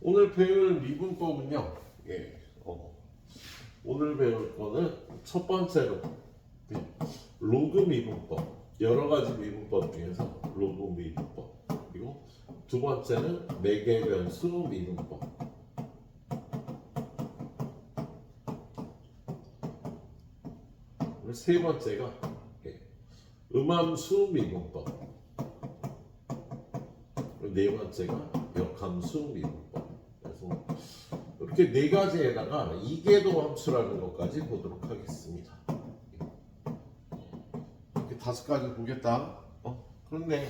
오늘 배울 미분법은요. 오늘 배울 거는 첫 번째로 로그 미분법, 여러 가지 미분법 중에서 로그 미분법, 그리고 두 번째는 매개 변수 미분법. 세 번째가 음함수 미분법. 네 번째가 역함수 미분법. 그래서 이렇게 네 가지에다가 이계도 함수라는 것까지 보도록 하겠습니다. 이렇게 다섯 가지 보겠다. 그런데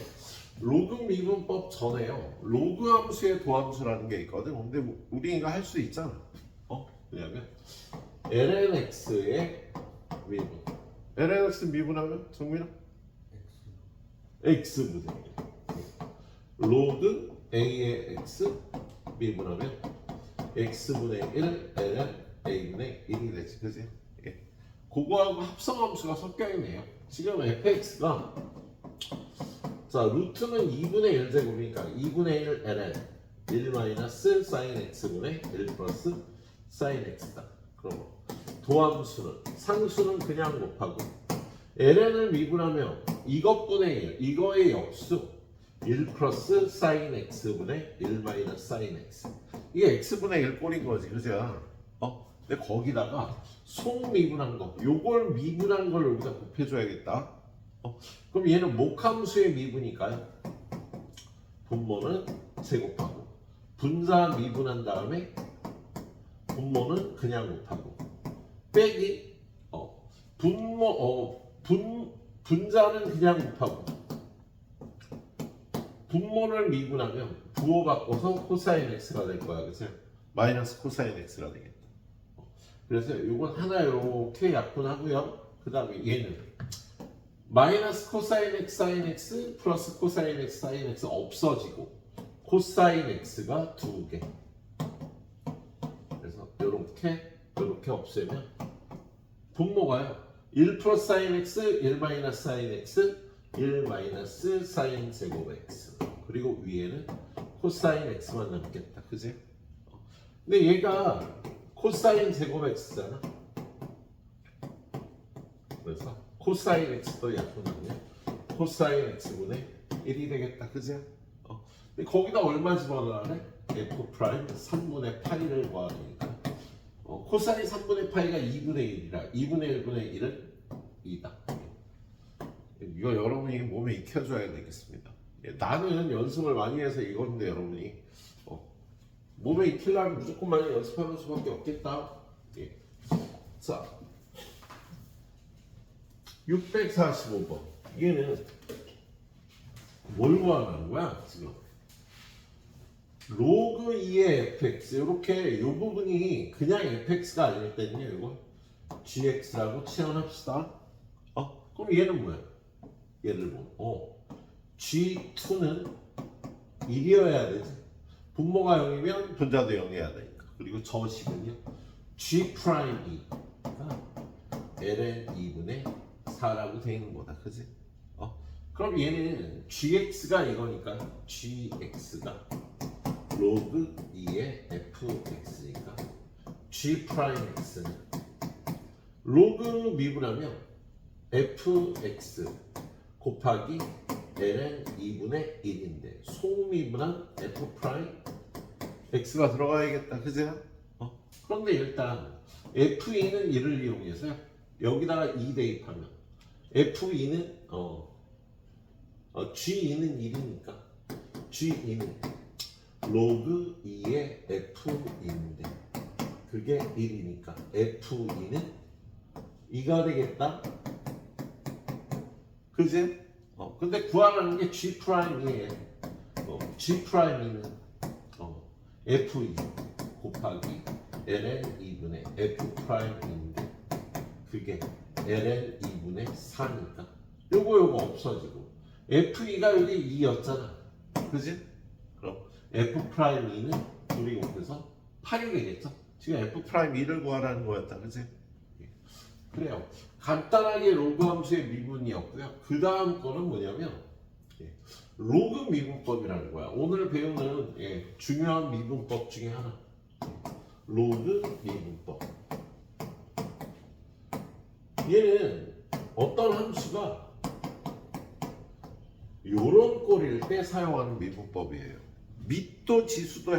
로그 미분법 전에요. 로그 함수의 도함수라는 게 있거든. 근데 우리가 할 수 있잖아. 왜냐면 lnx의 미분. lnx 미분하면 정민아? x분의 로그 a의 x 미분하면 x분의 1 ln a분의 1이 되지, 그지? 그거하고 합성함수가 섞여 있네요. 지금 fx가 자 루트는 2분의 1제곱이니까 2분의 1 ln 1 마이너스 sin x분의 1 플러스 sin x다. 그럼 도함수는 상수는 그냥 곱하고 ln을 미분하면 이것분의 1, 이거의 역수 1 플러스 sin x분의 1 마이너스 sin x. 이게 x분의 1 꼴인 거지, 그죠? 근데 거기다가 속 미분한 거, 요걸 미분한 걸 여기다 곱해줘야겠다. 그럼 얘는 목함수의 미분이니까요. 분모는 제곱하고 분자 미분한 다음에 분모는 그냥 곱하고 빼기 분자는 그냥 곱하고 분모를 미분하면 부호 바꿔서 코사인 x가 될 거야, 그치? 마이너스 코사인 x가 되겠다. 그래서 이건 하나 이렇게 약분하고요. 그 다음에 얘는 마이너스 코사인 x 사인 x 플러스 코사인 x 사인 x 없어지고 코사인 x가 2개. 그래서 이렇게 없애면 분모가요 1 플러스 사인 x 1 마이너스 사인 x 1 마이너스 사인 제곱 x, 그리고 위에는 코사인 x만 남겠다, 그지? 근데 얘가 코사인 제곱 x잖아. 그래서 코사인 x도 약분하면 코사인 x분의 1이 되겠다, 그지? 근데 거기다 얼마 집어넣으래? f 프라임 3분의 파이를 구하니까 코사인 3분의 파이가 2분의 1이라 2분의 1분의 1은 2다. 이거 여러분이 몸에 익혀줘야 되겠습니다. 나는 연습을 많이 해서 이건데 여러분이 몸에 익히려면 무조건 많이 연습하는 수밖에 없겠다. 자, 645번. 얘는 뭘 구하는 거야 지금? 로그 2의 fx, 이렇게 이 부분이 그냥 fx가 아닐 때는요, 이거 gx라고 치환합시다. 그럼 얘는 뭐야? 얘를 보면 g2는 1이어야 되지. 분모가 0이면 분자도 0이어야 되니까. 그리고 저 식은요 g 프라임 2가 ln 2분의 4라고 되어 있는 거다, 그지? 그럼 얘는 gx가 이거니까 gx가 로그 2의 fx니까 g 프라임 x는 로그 미분하면 fx 곱하기 ln 2분의 1인데 소미분한 f 프라임 x가 들어가야겠다, 그죠? 그런데 일단 f2는 1을 이용해서 여기다가 2 대입하면 f2는 g2는 1이니까 g2는 로그 2의 f2인데 그게 1이니까 f2는 2가 되겠다, 그지? 근데 구하라는 게 g 프라임이에요. g 프라임이는 f2 곱하기 ln 2분의 f 프라임인데 그게 ln 2분의 4니까 요거 없어지고 f2가 여기 2였잖아, 그지? 그럼 f 프라임 2는 둘이 곱해서 8이 되겠죠? 지금 f 프라임 2를 구하라는 거였다, 그지? 그래요. 간단하게 로그 함수의 미분이었고요. 그 다음 거는 뭐냐면 로그 미분법이라는 거야. 오늘 배우는 중요한 미분법 중에 하나. 로그 미분법. 얘는 어떤 함수가 요런 꼴일 때 사용하는 미분법이에요. 밑도 지수도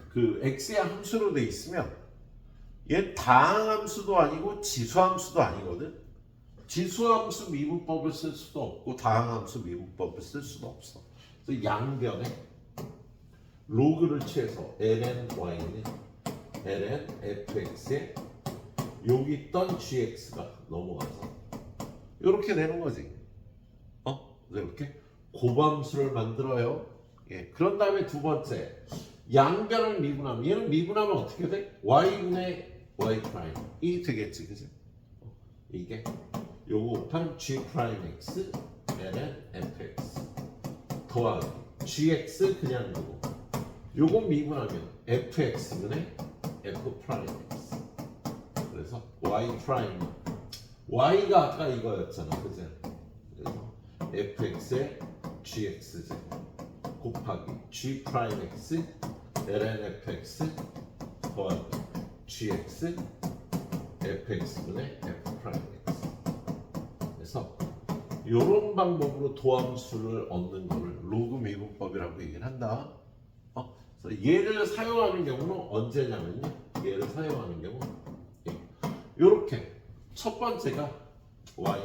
그 x의 함수로 돼 있으면 얘 다항함수도 아니고 지수함수도 아니거든. 지수함수 미분법을 쓸 수도 없고 다항함수 미분법을 쓸 수도 없어. 그래서 양변에 로그를 취해서 ln y는 ln fx에 여기 있던 gx가 넘어가서 이렇게 되는 거지. 이렇게 고함수를 만들어요. 그런 다음에 두 번째 양변을 미분하면 얘는 미분하면 어떻게 돼? y분의 y 프라임이 되겠지, 그지? 이게 요거 곱한 g 프라임 x ln fx 더하기 gx 그냥 두고 요거 미분하면 fx분의 f 프라임 x 그래서 y 프라임 y가 아까 이거였잖아, 그지? 그래서 fx의 gx 제곱 곱하기 g 프라임 x ln fx 더하기 gx fx분의 f 프라임 x. 그래서 이런 방법으로 도함수를 얻는 것을 로그 미분법이라고 얘기를 한다. 그래서 얘를 사용하는 경우는 언제냐면요. 얘를 사용하는 경우 이렇게 첫 번째가 y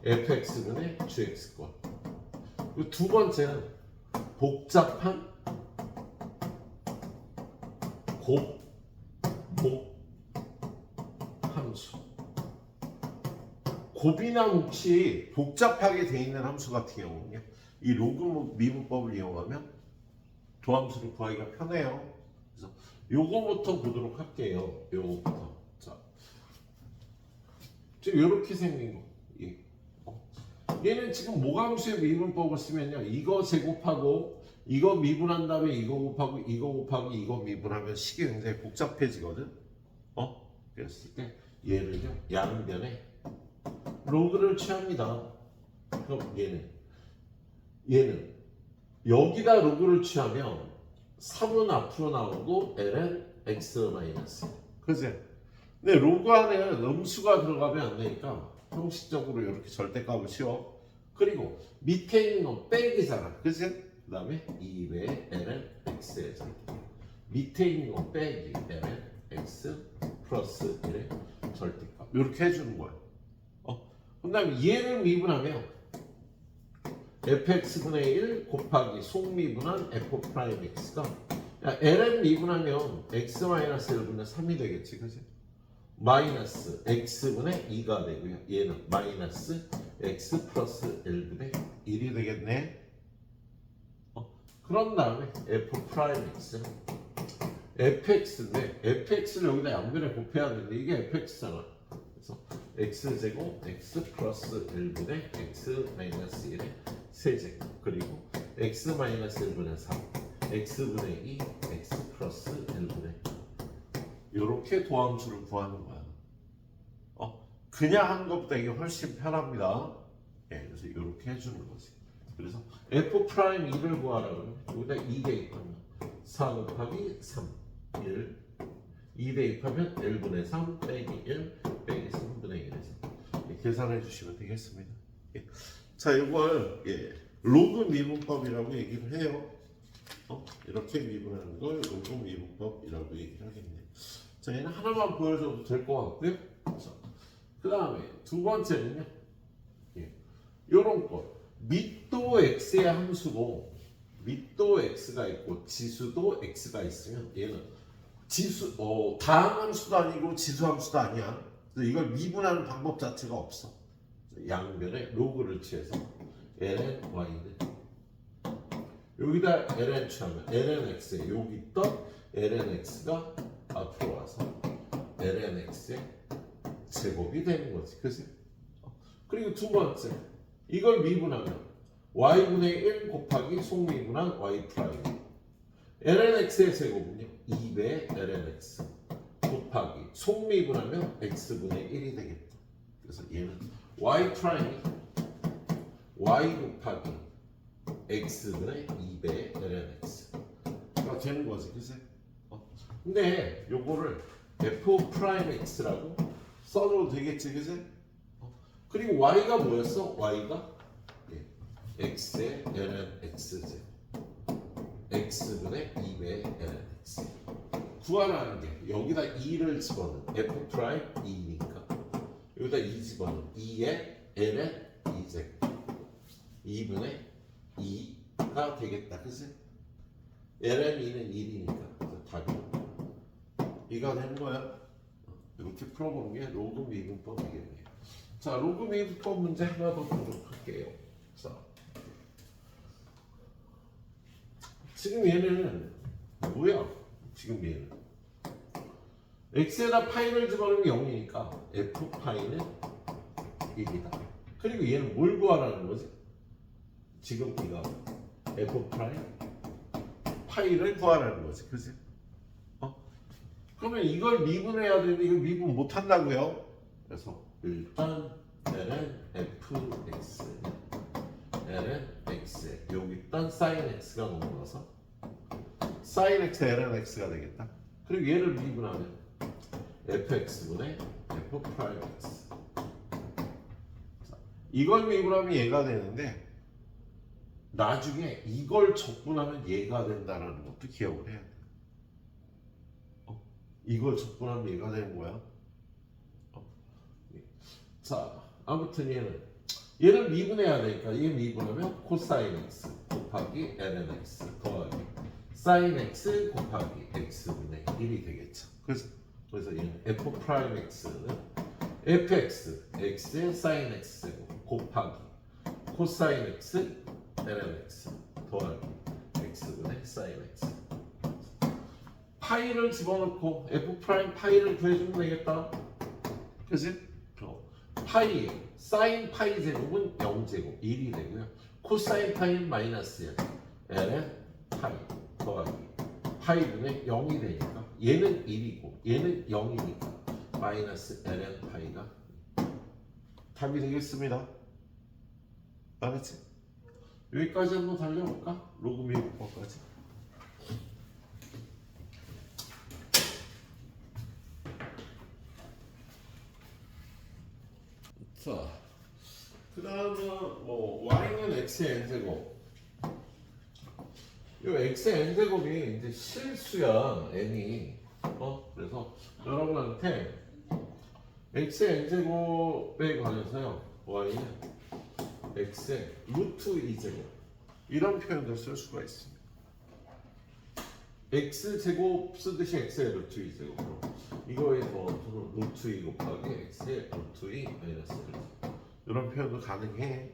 fx분의 gx권. 두 번째는 복잡한 곱 함수. 곱이나 몫이 복잡하게 되어 있는 함수 같은 경우는요. 이 로그 미분법을 이용하면 도함수를 구하기가 편해요. 그래서 요거부터 보도록 할게요. 요거부터. 자, 지금 이렇게 생긴 거. 얘는 지금 모함수의 미분법을 쓰면요. 이거 제곱하고 이거 미분한 다음에 이거 곱하고 이거 곱하기 이거 미분하면 식이 굉장히 복잡해지거든. 그랬을 때 얘를요. 양변에 로그를 취합니다. 그럼 얘는 여기다 로그를 취하면 3은 앞으로 나오고 ln x 마이너스. 그지? 근데 로그 안에는 음수가 들어가면 안 되니까 형식적으로 이렇게 절대값을 씌워. 그리고 밑에 있는 건 빼기잖아. 그지? 그 다음에 2배 ln x의 절대값. 밑에 있는 건 빼기 ln x 플러스 1의 절대값. 이렇게 해주는 거야. 그 다음에 얘를 미분하면 fx분의 1 곱하기 속미분한 f 프라임 x가 ln 미분하면 x-1분의 3이 되겠지, 그지? 마이너스 x분의 2가 되고요. 얘는 마이너스 x 플러스 1분의 1이 되겠네. 그런 다음에 f 프라임 x는 fx인데 fx를 여기다 양변에 곱해야 되는데 이게 fx잖아. 그래서 x제곱 x 플러스 1분의 x 마이너스 1의 세제곱 그리고 x 마이너스 1분의 3 x분의 2 x 플러스 1분의 이렇게 도함수를 구하는 거야. 그냥 하는 것보다 이게 훨씬 편합니다. 그래서 이렇게 해주는 거지. 그래서 f 프라임 2를 구하라 그러면 여기다 2 대입하면 4 곱하기 3 1 2 대입하면 1분의 3 빼기 1 빼기 3분의 1에서 계산해 주시면 되겠습니다. 자, 이걸 로그 미분법이라고 얘기를 해요. 이렇게 미분하는 걸 로그 미분법이라고 얘기를 하겠네요. 자, 얘는 하나만 보여줘도 될 것 같고요. 그 다음에 두 번째는요. 요런 거. 밑도 x의 함수고 밑도 x가 있고 지수도 x가 있으면 얘는 지수 다항함수도 아니고 지수함수도 아니야. 그래서 이걸 미분하는 방법 자체가 없어. 양변에 로그를 취해서 ln y는 여기다 ln 취하면 ln x에 여기 있던 ln x가 앞으로 와서 ln x의 제곱이 되는 거지, 그치? 그리고 두 번째 이걸 미분하면 y분의 1 곱하기 속미분한 y 프라임 ln x의 제곱은요 2배 ln x 곱하기 속미분하면 x분의 1이 되겠다. 그래서 얘는 y 프라임이 y 곱하기 x분의 2배 ln x가 되는 거지, 그치? 근데 요거를 f 프라임 x라고 써줘도 되겠지, 그치? 그리고 y가 뭐였어? y가 x의 ln x제 x분의 2배 ln x 구하라는 게 여기다 2를 집어넣은 f 프라임 2니까 여기다 2 집어넣은 2의 ln 2제 2분의 2가 되겠다, 그치? ln 2는 1이니까 그래서 답이 2가 되는 거야. 이렇게 풀어보는 게 로그 미분법이겠네요. 자, 로그 미분법 문제 하나 더 보도록 할게요. 자, 지금 얘는 뭐야? 지금 얘는 x에다 파이를 집어넣으면 0이니까 f 파이는 1이다. 그리고 얘는 뭘 구하라는 거지? 지금 이거 f 프라임 파이를 구하라는 거지, 그지? 그러면 이걸 미분해야 되는데 이걸 미분 못 한다고요? 그래서 일단 ln fx ln x 여기 일단 sin x가 넘어가서 sin x ln x가 되겠다. 그리고 얘를 미분하면 fx분의 f 프라임 x 이걸 미분하면 얘가 되는데 나중에 이걸 적분하면 얘가 된다는 것도 기억을 해야 돼. 이걸 적분하면 얘가 되는 거야. 자, 아무튼 얘를 미분해야 되니까 얘 미분하면 코사인 x 곱하기 ln x 더하기 사인 x 곱하기 x분의 1이 되겠죠. 그래서 얘는 f 프라임 x는 fx x의 사인 x 제곱 곱하기 코사인 x ln x 더하기 x분의 사인 x 파이를 집어넣고 f 프라임 파이를 구해주면 되겠다. 그치? 파이 사인 파이 제곱은 0제곱 1이 되고요. 코사인 파이는 마이너스야. ln 파이 더하기 파이분의 0이 되니까 얘는 1이고 얘는 0이니까 마이너스 ln 파이가 답이 되겠습니다. 알았지? 여기까지 한번 달려볼까? 로그미분법까지. 자, 그 다음은 뭐 y는 x의 n제곱. 이 x의 n제곱이 이제 실수야, n이. 그래서 여러분한테 x의 n제곱에 관해서요, y는 x의 루트 2제곱 이런 표현을 쓸 수가 있습니다. x제곱 쓰듯이 x의 루트 2제곱으로 이거에 더 루트 2 곱하기 x의 루트 2 마이너스 1 이런 표현도 가능해.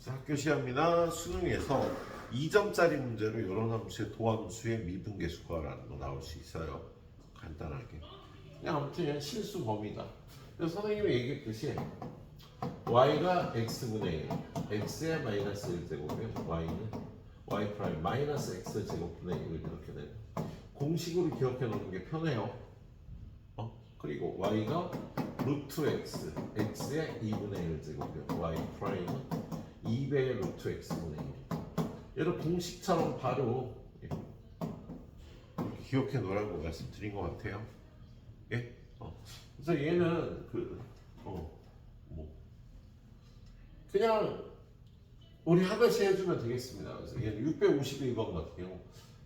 학교 시험이나 수능에서 2점짜리 문제로 이런 함수의 도함수의 미분계수 구하라는 거 나올 수 있어요. 간단하게. 그냥 아무튼 그냥 실수 범위다. 그래서 선생님이 얘기했듯이 y가 x분의 1, x의 마이너스 1제곱이면 y는 y 프라임 마이너스 x 제곱분의 1 이렇게 되는 공식으로 기억해 놓는 게 편해요. 그리고 y가 루트 x, x의 2분의 1제곱이요. y 프라임은 2배의 루트 x분의 1. 얘를 공식처럼 바로 기억해 놓으라고 말씀드린 것 같아요. 예? 그래서 얘는 그냥 우리 하나씩 해주면 되겠습니다. 그래서 얘는 652번 같은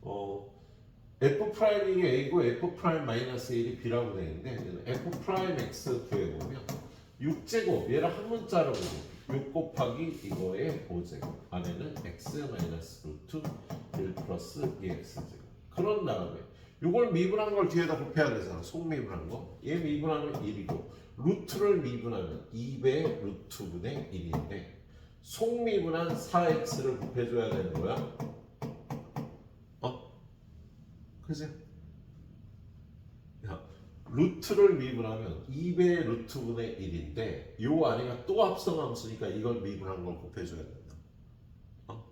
경우 f 프라임이 a고 f 프라임 마이너스 1이 b라고 되는데 얘는 f 프라임 x 구해보면 6제곱 얘를 한 문자로 보고 6 곱하기 이거의 5제곱 안에는 x 마이너스 루트 1 플러스 2x 제곱. 그런 다음에 이걸 미분한 걸 뒤에다 곱해야 되잖아. 속미분한 거. 얘 미분하면 1이고 루트를 미분하면 2배 루트분의 1인데 속미분한 4x를 곱해줘야 되는 거야. 그치? 야, 루트를 미분하면 2배 루트분의 1인데 요 안에가 또 합성함수니까 이걸 미분한 걸 곱해줘야 된다.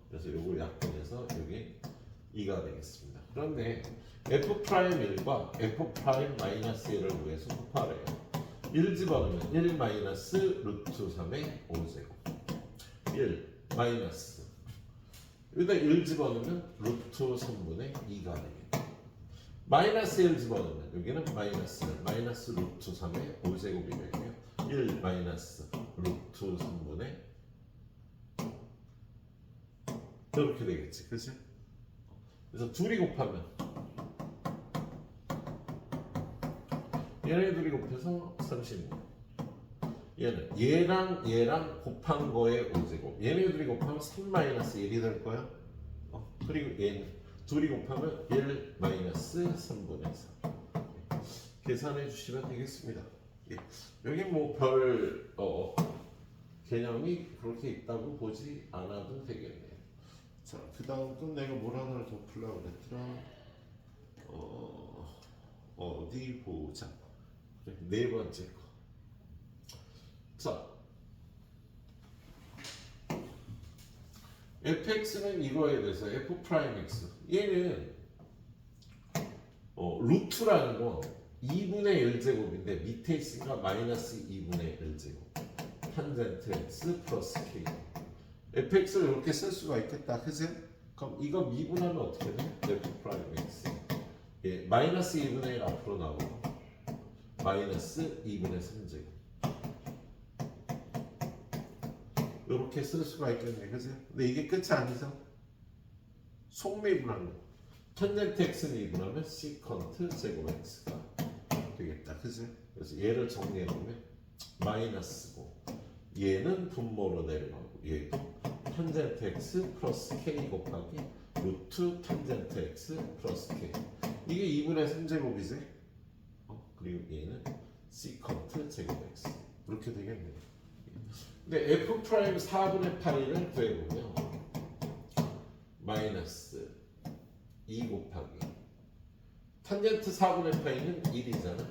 그래서 요거 약분해서 여기 2가 되겠습니다. 그런데 f 프라임 1과 f 프라임 마이너스 1을 구해서 곱하래요. 1 집어넣으면 1 마이너스 루트 3의 5제곱 1 마이너스 여기다 1 집어넣으면 루트 3분의 2가 되겠다. 마이너스 1 집어넣으면 여기는 마이너스 루트 3의 5제곱이 되고요. 1 마이너스 루트 3분의 이렇게 되겠지, 그치? 그래서 둘이 곱하면 얘네 둘이 곱해서 36. 얘랑 곱한 거의 5제곱. 얘네 둘이 곱하면 3 마이너스 1이 될 거야. 그리고 얘는 둘이 곱하면 1 마이너스 3분의 4. 계산해 주시면 되겠습니다. 예. 여기 뭐 별 개념이 그렇게 있다고 보지 않아도 되겠네요. 자, 그 다음 끝내고 뭘 하나 더 풀려고 그랬더라. 어디 보자. 그래, 네 번째 거. 자, fx는 이거에 대해서 f 프라임 x. 얘는 루트라는 건 2분의 1제곱인데 밑에 있으니까 마이너스 2분의 1제곱. 탄젠트 x 플러스 k. fx를 이렇게 쓸 수가 있겠다, 그치? 그럼 이거 미분하면 어떻게 돼? f 프라임 x. 예, 마이너스 2분의 1 앞으로 나오고 마이너스 2분의 3제곱. 이렇게 쓸 수가 있겠네, 그치? 근데 이게 끝이 아니죠? 속미분하는 거. 탄젠트 x는 미분하면 시컨트 제곱 x가 되겠다, 그치? 그래서 얘를 정리해보면 마이너스고 얘는 분모로 내려가고 얘도 탄젠트 x 플러스 k 곱하기 루트 탄젠트 x 플러스 k. 이게 2분의 3제곱이지? 그리고 얘는 시컨트 제곱 x. 이렇게 되겠네요. 근데 f 프라임 4분의 8을 구해보면 마이너스 2 곱하기 탄젠트 4분의 8은 1이잖아.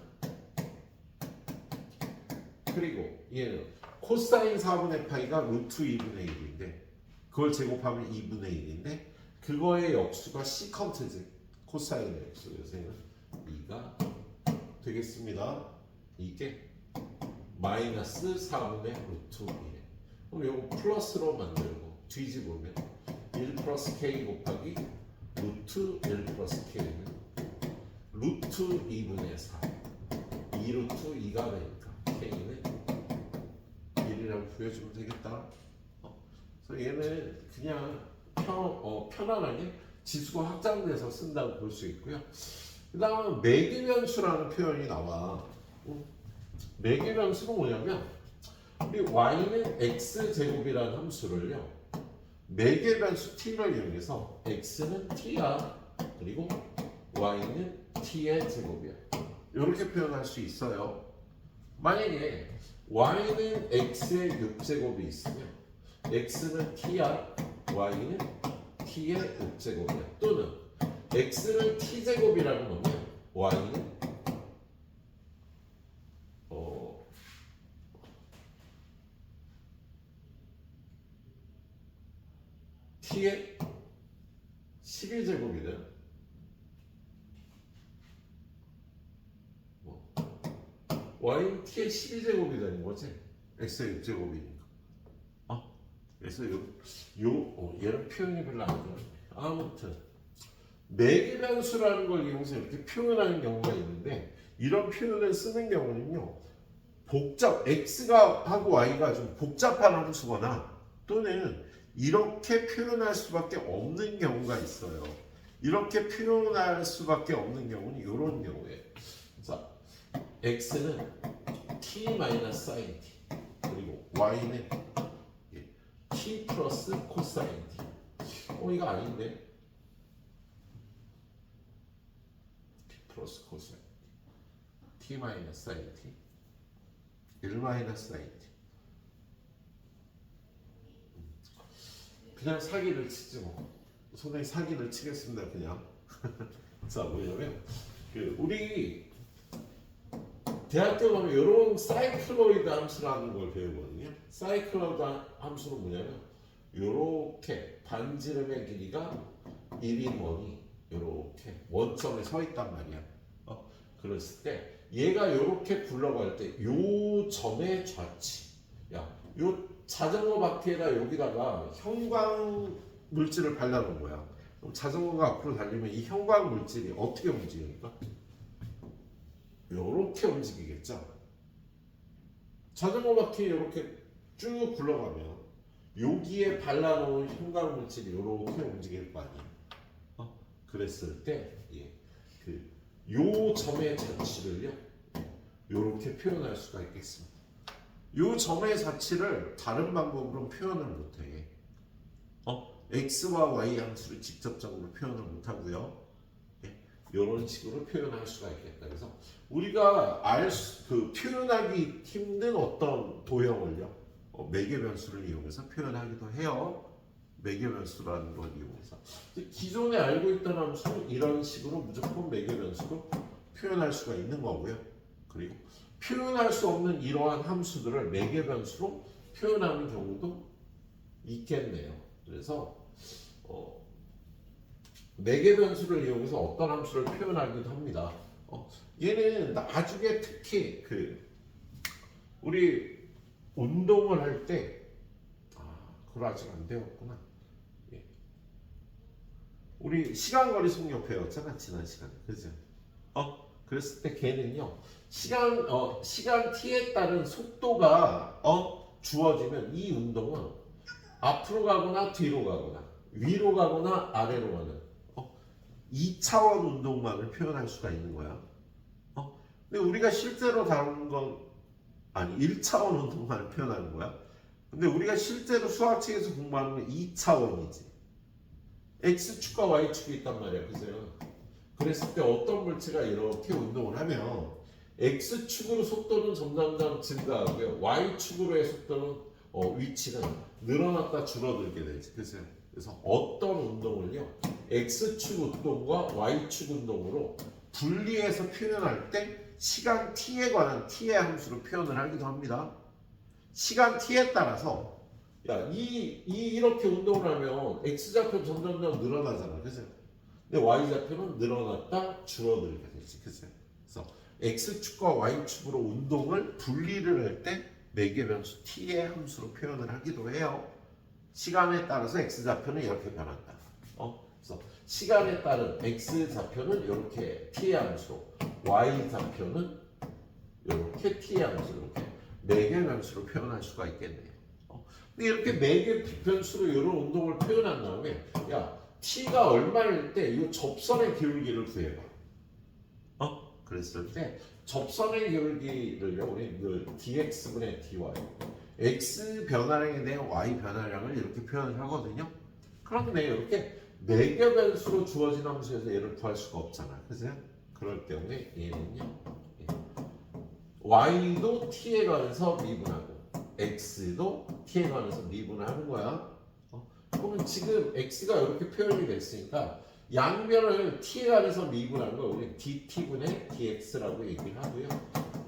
그리고 얘는 코사인 4분의 파이가 루트 2분의 1인데 그걸 제곱하면 2분의 1인데 그거의 역수가 시컨트지. 코사인의 역수. 그래서 얘는 2가 되겠습니다. 이게 마이너스 4분의 루트 1. 그럼 이거 플러스로 만들고 뒤집으면 1 플러스 k 곱하기 루트 1 플러스 k는 루트 2분의 4. 2 루트 2가 되니까 k는 1이라고 구해주면 되겠다. 그래서 얘는 그냥 편안하게 지수가 확장돼서 쓴다고 볼 수 있고요. 그 다음은 매개변수라는 표현이 나와. 매개변수가 뭐냐면 우리 y는 x제곱이라는 함수를요 매개변수 t를 이용해서 x는 t야 그리고 y는 t의 제곱이야 이렇게 표현할 수 있어요. 만약에 y는 x의 6제곱이 있으면 x는 t야 y는 t의 6제곱이야. 또는 x를 t제곱이라고 놓으면 y는 t의 12제곱이든 y는 t의 12제곱이 되는 거지. x의 6제곱이니까. 그래서 얘는 표현이 별로 안 좋아요. 아무튼 매개변수라는 걸 이용해서 이렇게 표현하는 경우가 있는데 이런 표현을 쓰는 경우는요 x가 하고 y가 좀 복잡한 함수거나 또는 이렇게 표현할 수밖에 없는 경우가 있어요. 이렇게 표현할 수밖에 없는 경우는 이런 경우에 자 x는 t-sin t 그리고 y는 t 플러스 코사인 t. 이거 아닌데 t 플러스 코사인 t 마이너스 사인 t 1 마이너스 사인 t. 그냥 사기를 치지 뭐. 선생님 사기를 치겠습니다 그냥. 자 뭐냐면 우리 대학교 가면 이런 사이클로이드 함수라는 걸 배우거든요. 사이클로이드 함수는 뭐냐면 이렇게 반지름의 길이가 1인 원이 이렇게 원점에 서 있단 말이야. 그랬을 때 얘가 이렇게 굴러갈 때 요 점의 좌치. 요 자전거 바퀴에다 여기다가 형광 물질을 발라놓은 거야. 그럼 자전거가 앞으로 달리면 이 형광 물질이 어떻게 움직입니까? 이렇게 움직이겠죠. 자전거 바퀴 이렇게 쭉 굴러가면 여기에 발라놓은 형광 물질이 이렇게 움직일 거 아니에요. 그랬을 때, 요 점의 자치를요, 이렇게 표현할 수가 있겠습니다. 요 점의 자치를 다른 방법으로 표현을 못해. x와 y 함수를 직접적으로 표현을 못하고요. 이런 식으로 표현할 수가 있겠다. 그래서 우리가 표현하기 힘든 어떤 도형을요, 매개 변수를 이용해서 표현하기도 해요. 매개 변수라는 걸 이용해서 기존에 알고 있던 함수는 이런 식으로 무조건 매개 변수로 표현할 수가 있는 거고요. 그리고 표현할 수 없는 이러한 함수들을 매개 변수로 표현하는 경우도 있겠네요. 그래서 매개 변수를 이용해서 어떤 함수를 표현하기도 합니다. 얘는 나중에 특히 우리 운동을 할 때, 그걸 아직 안 배웠구나. 우리 시간거리 속력 배웠잖아, 지난 시간에. 그죠? 그랬을 때 걔는요, 시간 t에 따른 속도가 주어지면 이 운동은 앞으로 가거나 뒤로 가거나 위로 가거나 아래로 가는 2차원 운동만을 표현할 수가 있는 거야. 근데 우리가 실제로 다루는 건 1차원 운동만을 표현하는 거야. 근데 우리가 실제로 수학책에서 공부하는 건 2차원이지. X축과 Y축이 있단 말이야. 그죠? 그랬을 때 어떤 물체가 이렇게 운동을 하면 X축으로 속도는 점점 증가하고요. Y축으로의 속도는 위치는 늘어났다 줄어들게 되지. 그래서 어떤 운동을요, X축 운동과 Y축 운동으로 분리해서 표현할 때 시간 t에 관한 t의 함수로 표현을 하기도 합니다. 시간 t에 따라서 이렇게 운동을 하면 x좌표 점점 늘어나잖아. 그죠? 근데 y좌표는 늘어났다 줄어들게 되지. 그죠? 그래서 x축과 y축으로 운동을 분리를 할 때 매개 변수 t의 함수로 표현을 하기도 해요. 시간에 따라서 x좌표는 이렇게 변한다. 그래서 시간에 따른 x좌표는 이렇게 t의 함수로, y좌표는 이렇게 t의 함수로, 이렇게 매개 변수로 표현할 수가 있겠네요. 근데 이렇게 매개 변수로 이런 운동을 표현한 다음에 t가 얼마일 때 이 접선의 기울기를 구해봐. 그랬을 때 접선의 기울기를 우리 dx분의 dy, x 변화량에 대한 y 변화량을 이렇게 표현을 하거든요. 그런데 이렇게 매개 변수로 주어진 함수에서 얘를 구할 수가 없잖아. 그죠? 그럴 때문에 얘는요, y도 t에 관해서 미분하고 x도 t에 관해서 미분을 하는 거야. 그러면 지금 x가 이렇게 표현이 됐으니까 양변을 t에 관해서 미분하는 걸 우리 dt분의 dx라고 얘기를 하고요.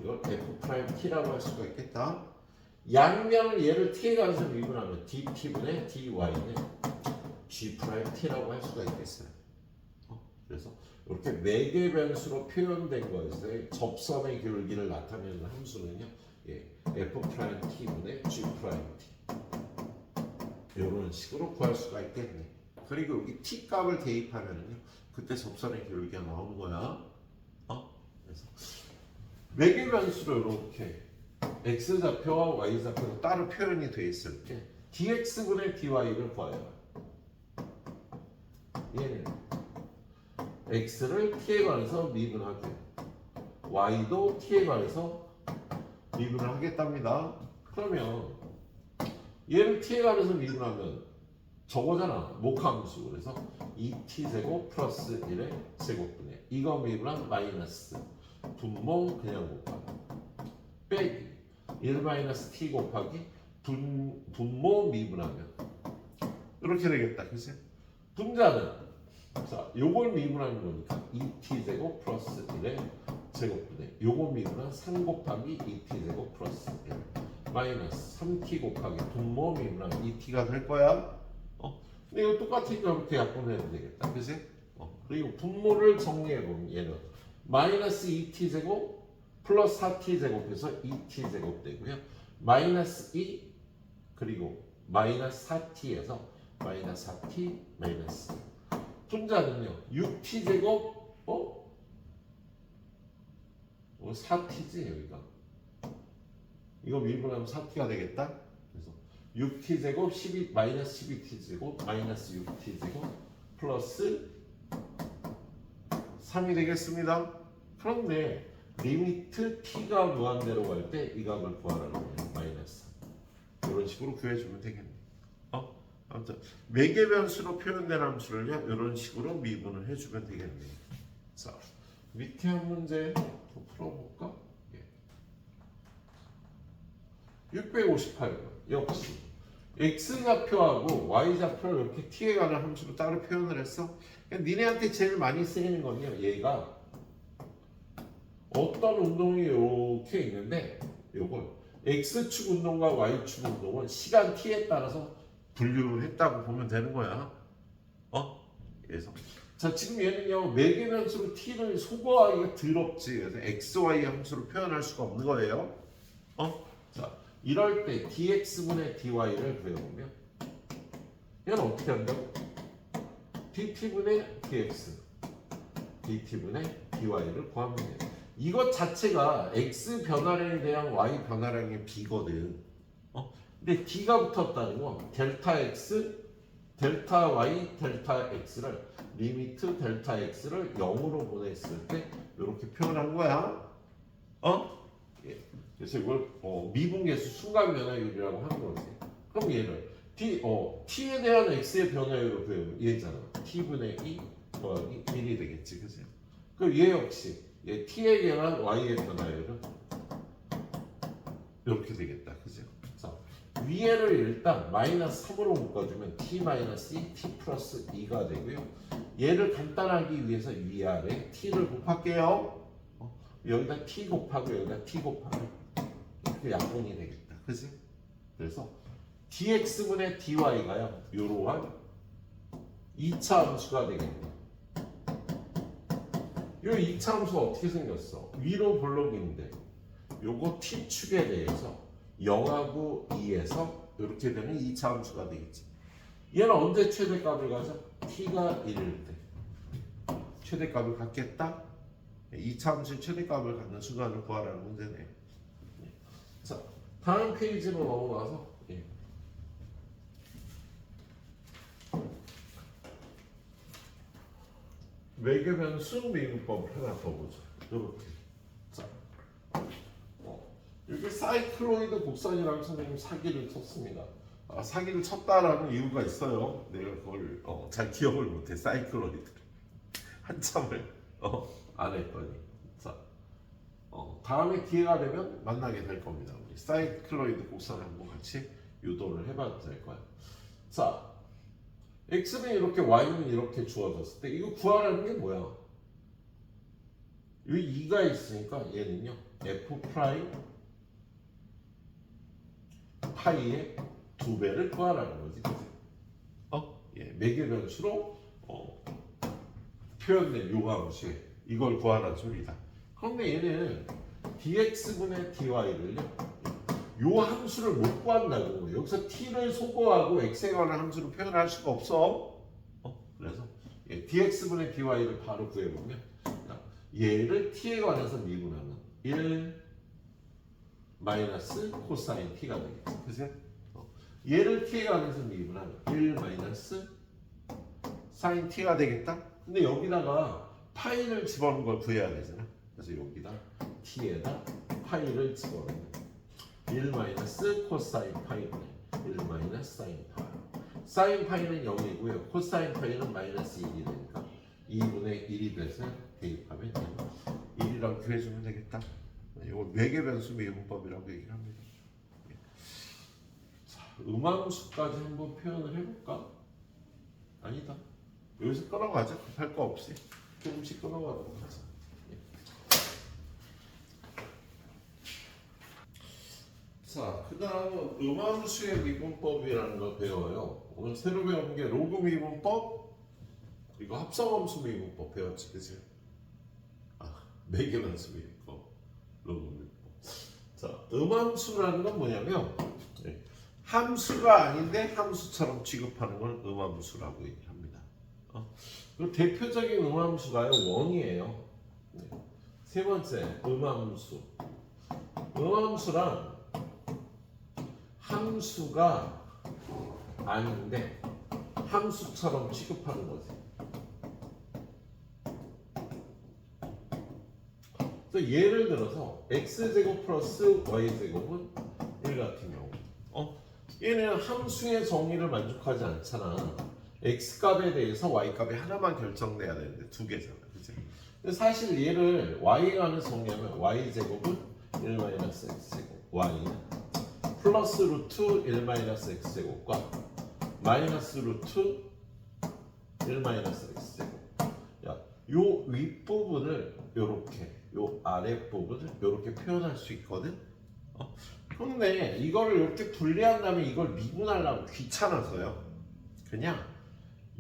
이걸 f't라고 할 수가 있겠다. 양면을 얘를 t에 관해서 미분하면 dt분의 dy는 g't라고 할 수가 있겠어요. 그래서 이렇게 매개 변수로 표현된 것에 접선의 기울기를 나타내는 함수는요, f't분의 g't 이런 식으로 구할 수가 있겠네. 그리고 여기 t 값을 대입하면요, 그때 접선의 기울기가 나오는 거야. 그래서 매개 변수로 이렇게 x좌표와 y좌표가 따로 표현이 돼 있을 때 dx분의 dy를 구해요. 얘는 x를 t에 관해서 미분하게, y도 t에 관해서 미분을 하겠답니다. 그러면 얘를 t에 관해서 미분하면 저거잖아, 목함수. 그래서 2t제곱 플러스 1의 제곱분의, 이거 미분한 마이너스 분모 그냥 곱하기 빼기 1 마이너스 t 곱하기 분모 미분하면 이렇게 되겠다. 그치? 분자는 요걸 미분하는 거니까 2t제곱 플러스 1의 제곱분의, 요거 미분한 3 곱하기 2t제곱 플러스 1 마이너스 3t 곱하기 분모 미분한 2t가 될 거야. 근데 이거 똑같으니까 이렇게 약분해도 되겠다. 그치? 그리고 분모를 정리해보면 얘는 마이너스 2t제곱 플러스 4t제곱해서 2t제곱 되고요. 마이너스 2 그리고 마이너스 4t에서 마이너스 4t 마이너스 분자는요 6t제곱 4t지 여기가 이거 미분하면 4t가 되겠다. 그래서 6t제곱 12 마이너스 12t제곱 마이너스 6t제곱 플러스 3이 되겠습니다. 그런데 리미트 t가 무한대로 갈 때 이 값을 구하라는 거예요. 마이너스 이런 식으로 구해주면 되겠네. 아무튼 매개 변수로 표현된 함수를요 이런 식으로 미분을 해주면 되겠네. 자 밑에 한 문제 더 풀어볼까? 658번 역시 x좌표하고 y좌표를 이렇게 t에 관한 함수로 따로 표현을 했어. 니네한테 제일 많이 쓰이는 건요 얘가 어떤 운동이 이렇게 있는데 요걸 x축 운동과 y축 운동은 시간 t에 따라서 분류를 했다고 보면 되는 거야. 그래서 자 지금 얘는요 매개 변수로 t를 소거하기가 더럽지. 그래서 x, y 함수로 표현할 수가 없는 거예요. 자 이럴 때 dx분의 dy를 구해보면 얘는 어떻게 한다고? dt분의 dx, dt분의 dy를 구하면 돼요. 이것 자체가 x 변화량에 대한 y 변화량의 b거든. 근데 d가 붙었다는 건 델타 x, 델타 y, 델타 x를 리미트 델타 x를 0으로 보냈을 때 이렇게 표현한 거야. 예. 그래서 이걸 미분계수 순간 변화율이라고 하는 거지. 그럼 얘를 t에 대한 x의 변화율을 구해보면 얘잖아. t분의 2 더하기 1이 되겠지, 그지? 그럼 얘 역시 t에 대한 y의 변화율은 이렇게 되겠다, 그죠? 자, 위에를 일단 마이너스 3으로 묶어주면 t 마이너스 2, t 플러스 2가 되고요. 얘를 간단하기 위해서 위아래 t를 곱할게요. 여기다 t 곱하고 여기다 t 곱하면 이렇게 약분이 되겠다, 그지? 그래서 dx분의 dy가요 이러한 2차 함수가 되겠네. 이 2차 함수가 어떻게 생겼어? 위로 볼록인데 요거 t축에 대해서 0하고 2에서 이렇게 되는 2차 함수가 되겠지. 얘는 언제 최대값을 가져? t가 1일 때 최대값을 갖겠다. 2차 함수의 최대값을 갖는 순간을 구하라는 문제네. 자, 다음 페이지로 넘어가서 매개변수 미분법을 하나 더 보자. 이렇게. 자, 여기 사이클로이드 곡선이라고 선생님 사기를 쳤습니다. 사기를 쳤다라는 이유가 있어요. 내가 그걸 잘 기억을 못해. 사이클로이드 한참을 안 했더니. 자, 다음에 기회가 되면 만나게 될 겁니다. 우리 사이클로이드 곡선을 한번 같이 유도를 해봐도 될 거야. 자, x는 이렇게 y는 이렇게 주어졌을 때 이거 구하라는 게 뭐야? 여기 2가 있으니까 얘는요 f 프라임 파이의 2배를 구하라는 거지. 예, 매개 변수로 표현된 요함수에 이걸 구하라는 소리다. 그런데 얘는 dx분의 dy를요 요 함수를 못 구한다는 거예요. 여기서 t를 소거하고 x에 관한 함수로 표현할 수가 없어. 그래서 dx분의 dy를 바로 구해보면 얘를 t에 관해서 미분하면 1 마이너스 코사인 t가 되겠지. 그치? 얘를 t에 관해서 미분하면 1 마이너스 사인 t가 되겠다. 근데 여기다가 파이를 집어넣은 걸 구해야 되잖아. 그래서 여기다 t에다 파이를 집어넣는 1 마이너스 코사인 파이분의 1 마이너스 사인 파이. 사인 파이는 0이고요. 코사인 파이는 마이너스 1이 되니까 2분의 1이 돼서 대입하면 1이라고 구해주면 되겠다. 이걸 매개 변수 미분법이라고 얘기를 합니다. 자, 음함수까지 한번 표현을 해볼까? 아니다. 여기서 끊어가자. 급할 거 없이 조금씩 끊어가도록 하자. 자, 그 다음은 음함수의 미분법이라는 걸 배워요. 오늘 새로 배운 게 로그 미분법, 그리고 합성함수 미분법 배웠지, 그치? 매개변수 미분법, 로그 미분법. 자, 음함수라는 건 뭐냐면 함수가 아닌데 함수처럼 취급하는 걸 음함수라고 얘기합니다. 그 대표적인 음함수가요 원이에요. 세 번째 음함수. 음함수란 함수가 아닌데 함수처럼 취급하는 거지. 그래서 예를 들어서 x제곱 플러스 y제곱은 1 같은 경우 얘는 함수의 정의를 만족하지 않잖아. x값에 대해서 y값이 하나만 결정돼야 되는데 두 개잖아. 그치? 근데 사실 얘를 y에 관한 정의하면 y제곱은 1-x제곱 y는 플러스 루트 1-x제곱과 마이너스 루트 1-x제곱. 야, 요 윗부분을 요렇게, 요 아랫부분을 요렇게 표현할 수 있거든. 근데 이거를 이렇게 분리한다면 이걸 미분하려면 귀찮아서요. 그냥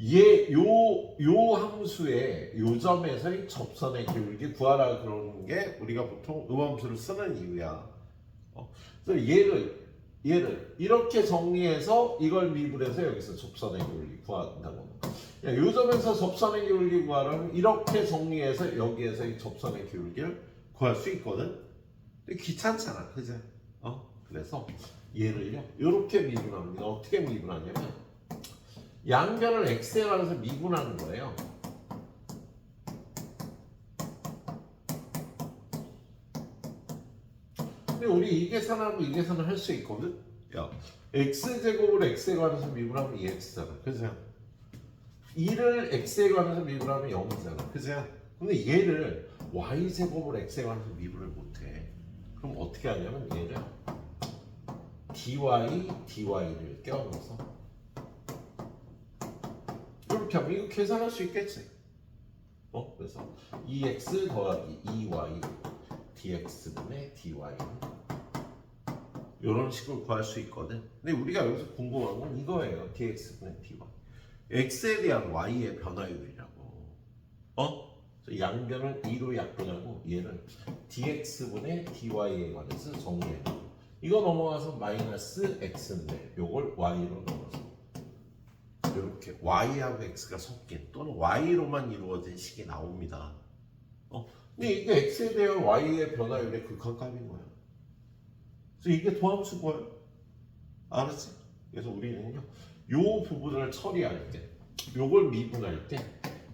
요 함수의 요 점에서의 접선의 기울기 구하라 그러는 게 우리가 보통 음함수를 쓰는 이유야. 그래서 얘를 이렇게 정리해서 이걸 미분해서 여기서 접선의 기울기 구한다고. 요 점에서 접선의 기울기 구하라면 이렇게 정리해서 여기에서의 접선의 기울기를 구할 수 있거든. 근데 귀찮잖아, 그죠? 그래서 얘를요 이렇게 미분합니다. 어떻게 미분하냐면 양변을 x에 관해서 미분하는 거예요. 근데 우리 이 계산하면 이 계산을 할 수 있거든. 야, x제곱을 x에 관해서 미분하면 2x잖아. 그죠? 2를 x에 관해서 미분하면 0이잖아. 그죠? 근데 얘를 y제곱을 x에 관해서 미분을 못해. 그럼 어떻게 하냐면 얘를 dy를 껴넣어서 이렇게 하면 이거 계산할 수 있겠지. 그래서 2x 더하기 2y dx분의 dy는 이런 식으로 구할 수 있거든. 근데 우리가 여기서 궁금한 건 이거예요. dx분의 dy. x에 대한 y의 변화율이라고. 양변을 2로 약분하고 얘를 dx분의 dy에 관해서 정리해. 이거 넘어가서 마이너스 x인데 요걸 y로 넘어서 이렇게 y하고 x가 섞인 또는 y로만 이루어진 식이 나옵니다. 근데 이게 x에 대한 y의 변화율의 극한값인 거야. 그래서 이게 도함수 뭐예요? 알았지? 그래서 우리는요 요 부분을 처리할 때 요걸 미분할 때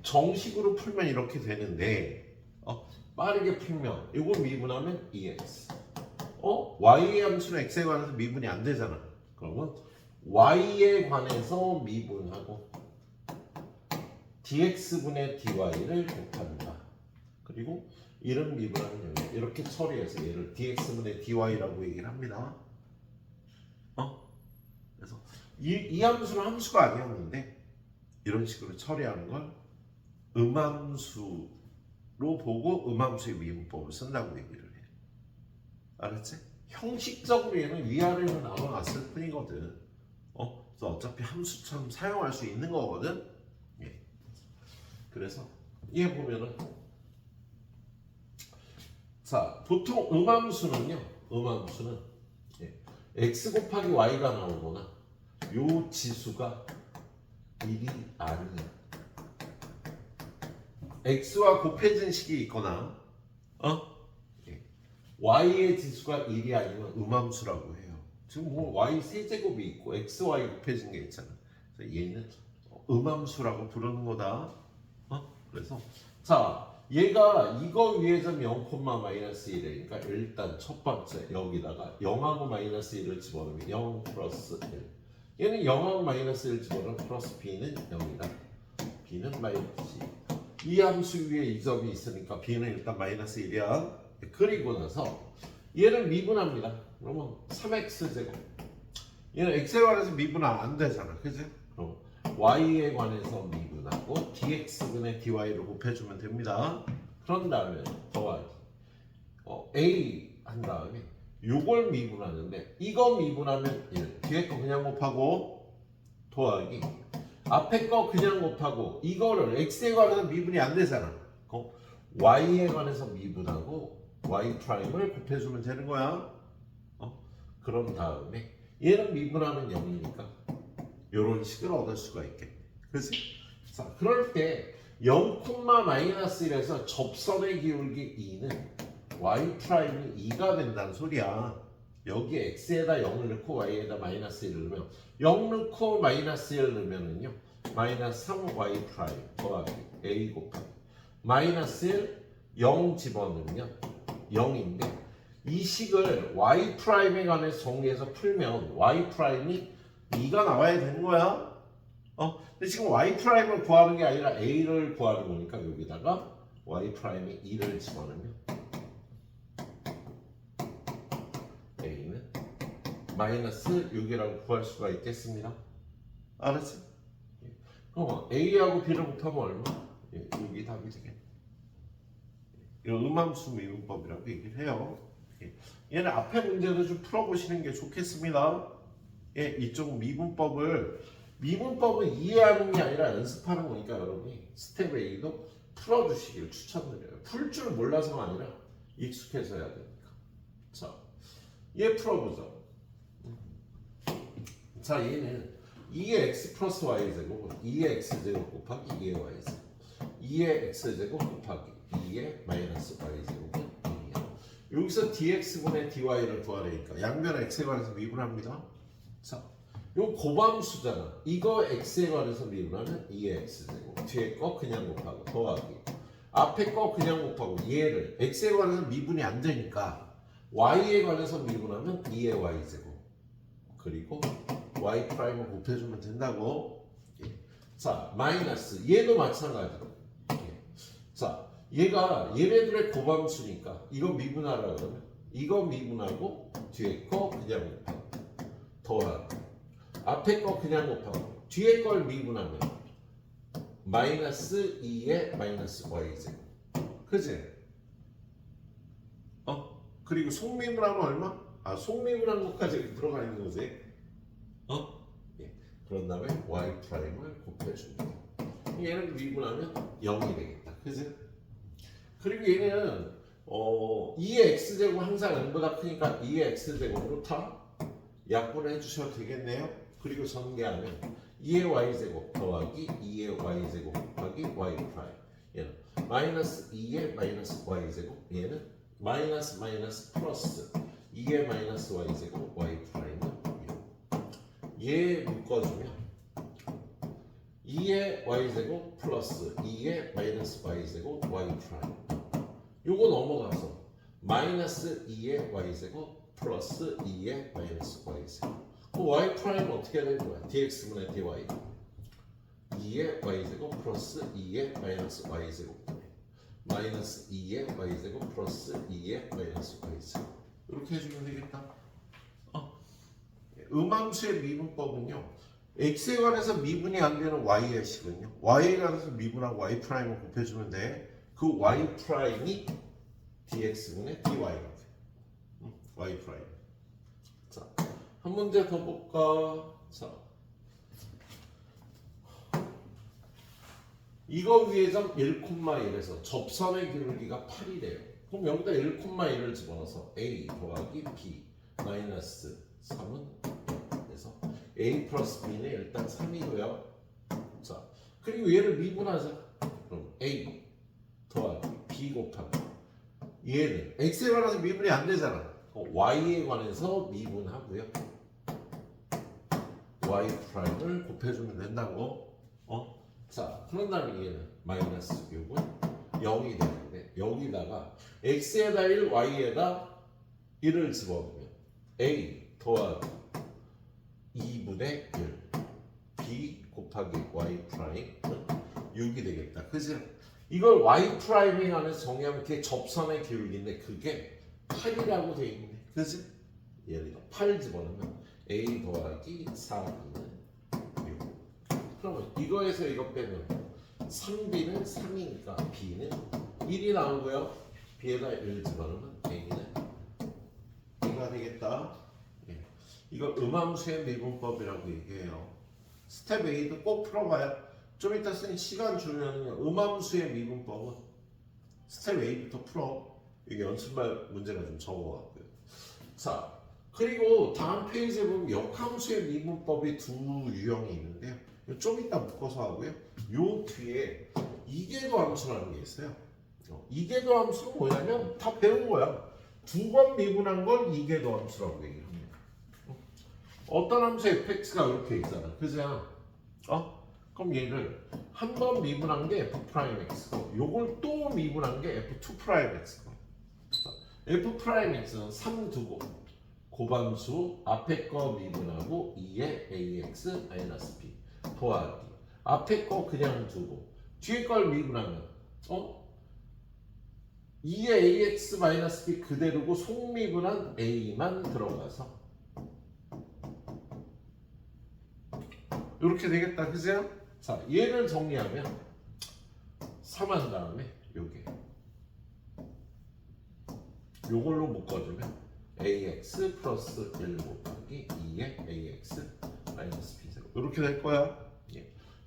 정식으로 풀면 이렇게 되는데 빠르게 풀면 요걸 미분하면 2x y의 함수는 x에 관해서 미분이 안 되잖아. 그러면 y에 관해서 미분하고 dx분의 dy를 곱한다. 그리고 이런 미분하면 이렇게 처리해서 얘를 dx분의 dy라고 얘기를 합니다. 그래서 이 함수는 함수가 아니었는데 이런 식으로 처리하는 걸 음함수로 보고 음함수의 미분법을 쓴다고 얘기를 해. 알았지? 형식적으로 얘는 위아래로 나눠놨을 뿐이거든. 그래서 어차피 함수처럼 사용할 수 있는 거거든. 예. 그래서 얘 보면은 자 보통 음함수는 x 곱하기 y가 나오거나 요 지수가 1이 아니야. x와 곱해진 식이 있거나 y의 지수가 1이 아니면 음함수라고 해요. 지금 뭐 y 세제곱이 있고 xy 곱해진 게 있잖아. 그래서 얘는 음함수라고 부르는 거다. 그래서 자 얘가 이거 위에 점 0,-1이니까 일단 첫 번째 여기다가 0하고 마이너스 1을 집어넣으면 0 플러스 1. 얘는 0하고 마이너스 1 집어넣으면 플러스 b는 0이다. b는 마이너스 2. 이 함수 위에 이 점이 있으니까 b는 일단 마이너스 1이야. 그리고 나서 얘를 미분합니다. 그러면 3x제곱. 얘는 x에 관해서 미분 안 되잖아. 그지? 그럼 y에 관해서 미분하고 dx분의 dy를 곱해주면 됩니다. 그런 다음에 더하기 a 한 다음에 요걸 미분하는데 이거 미분하면 1. 뒤에 거 그냥 곱하고 더하기 앞에 거 그냥 곱하고 이거를 x에 관해서 미분이 안 되잖아. y에 관해서 미분하고 y 프라임을 곱해주면 되는 거야. 그런 다음에 얘는 미분하면 0이니까 이런 식을 얻을 수가 있겠네. 그치? 자, 그럴 때 0,-1에서 접선의 기울기 2는 y 프라임이 2가 된다는 소리야. 여기 x에다 0을 넣고 y에다 마이너스 1을 넣으면 0 넣고 마이너스 1을 넣으면은요 마이너스 3y 프라임 더하기 a 곱하기 마이너스 1 0 집어넣으면 0인데 이 식을 y 프라임에 관해서 정리해서 풀면 y 프라임이 2가 나와야 되는 거야. 근데 지금 y 프라임을 구하는 게 아니라 a를 구하는 거니까 여기다가 y 프라임이 2를 집어넣으면 a는 마이너스 6이라고 구할 수가 있겠습니다. 알았지? 그럼 a하고 b를 곱하면 얼마? 6이 답이 되겠네. 이런 음함수 미분법이라고 얘기를 해요. 얘는 앞에 문제도 좀 풀어보시는 게 좋겠습니다. 이쪽 미분법은 이해하는 게 아니라 연습하는 거니까 여러분이 스텝 A도 풀어주시길 추천드려요. 풀 줄 몰라서가 아니라 익숙해서 해야 되니까. 자, 얘 풀어보죠. 자, 얘는 2의 x 플러스 y 제곱 2의 x 제곱 곱하기 2의 y 제곱 2의 x 제곱 곱하기 2의 마이너스 y 제곱은 1이야. 여기서 dx분의 dy를 구하려니까 양변 x에 관해서 미분합니다. 자, 요 고방수잖아. 이거 x에 관해서 미분하면 2의 x제곱 뒤에 거 그냥 곱하고 더하기 앞에 거 그냥 곱하고 얘를 x에 관해서 미분이 안 되니까 y에 관해서 미분하면 2의 y제곱 그리고 y 프라임을 곱해주면 된다고. 자, 마이너스 얘도 마찬가지로. 자, 얘가 얘네들의 고방수니까 이거 미분하라 그러면 이거 미분하고 뒤에 거 그냥 곱하고 더하기 앞에 거 그냥 곱하고 뒤에 걸 미분하면 마이너스 2의 마이너스 y제곱. 그지? 그리고 속미분하면 얼마? 속미분한 것까지 들어가 있는 거지. 그런 다음에 y 프라임을 곱해줍니다. 얘는 미분하면 0이 되겠다. 그지? 그리고 얘는 2의 x제곱 항상 n보다 크니까 2의 x제곱으로 다 약분해 주셔도 되겠네요. 그리고 전개하면 2의 y제곱 더하기 2의 y제곱 곱하기 y 프라임. 얘는 마이너스 2의 마이너스 y제곱. 얘는 마이너스 마이너스 플러스 2의 마이너스 y제곱 y 프라임은 얘 묶어주면 2의 y제곱 플러스 2의 마이너스 y제곱 y 프라임. 요거 넘어가서 마이너스 2의 y제곱 플러스 2의 마이너스 y제곱. y 프라임은 어떻게 되는 거야? dx분의 dy 2의 y제곱 플러스 2의 마이너스 y제곱 마이너스 2의 y제곱 플러스 2의 마이너스 y제곱. 이렇게 해주면 되겠다. 음함수의 미분법은요 x에 관해서 미분이 안 되는 y의 식은요 y에 관해서 미분하고 y 프라임을 곱해주면 돼. 그 y 프라임이 dx분의 dy가 돼. y 프라임. 자, 한 문제 더 볼까? 자, 이거 위의 점 1,1에서 접선의 기울기가 8이래요. 그럼 여기다 1,1을 집어넣어서 a 더하기 b 마이너스 3은 그래서 a 플러스 b는 일단 3이고요. 자, 그리고 얘를 미분하자. 그럼 a 더하기 b 곱하기 얘는 x에 관해서 미분이 안 되잖아. y에 관해서 미분하고요. y 프라임을 곱해주면 된다고. 자, 그런 다음에 얘는 마이너스 6은 0이 되는데 여기다가 x에다 1, y에다 1을 집어넣으면 a 더하기 2분의 1 b 곱하기 y 프라임은 6이 되겠다. 그지? 이걸 y 프라임에 관해서 정의하면 그게 접선의 기울기인데 그게 8이라고 돼 있네. 그지? 예를 들어 8 집어넣으면 a 더하기 4b는 6. 그러면 이거에서 이거 빼면 3b는 3이니까 b는 1이 나오고요. b에다 1 집어넣으면 a는 2가 되겠다. 이거 음함수의 미분법이라고 얘기해요. 스텝 A도 꼭 풀어봐요. 좀 이따 선생님 시간 주면 음함수의 미분법은 스텝 A부터 풀어. 이게 연습할 문제가 좀 적어갖고요. 자, 그리고 다음 페이지에 보면 역함수의 미분법이 두 유형이 있는데요. 좀 이따 묶어서 하고요. 요 뒤에 이계도 함수라는 게 있어요. 이계도 함수는 뭐냐면 다 배운 거야. 두 번 미분한 걸 이계도 함수라고 얘기를 합니다. 어떤 함수의 fx가 이렇게 있잖아. 그죠? 그럼 얘를 한 번 미분한 게 f'x고 요걸 또 미분한 게 f2'x고 f'x는 3 두고 고함수 앞에 거 미분하고 2의 ax-b 더하기 앞에 거 그냥 두고 뒤에 걸 미분하면 2의 ax-b 그대로고 속미분한 a만 들어가서 이렇게 되겠다. 그죠? 자, 얘를 정리하면 3한 다음에 요게 요걸로 묶어주면 ax 플러스 1 곱하기 2의 ax 마이너스 b0 이렇게 될 거야.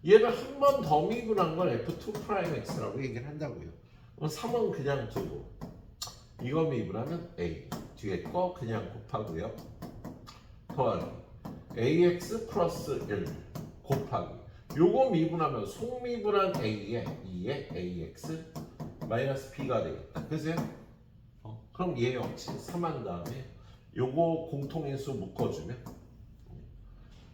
얘를 한 번 더 미분한 걸 f2'x라고 얘기를 한다고요. 그럼 3은 그냥 두고 이거 미분하면 a 뒤에 거 그냥 곱하고요. 더하기 ax 플러스 1 곱하기 요거 미분하면 속미분한 a에 2의 ax 마이너스 b가 되겠다. 그죠? 그럼 얘 역시 3한 다음에 요거 공통인수 묶어주면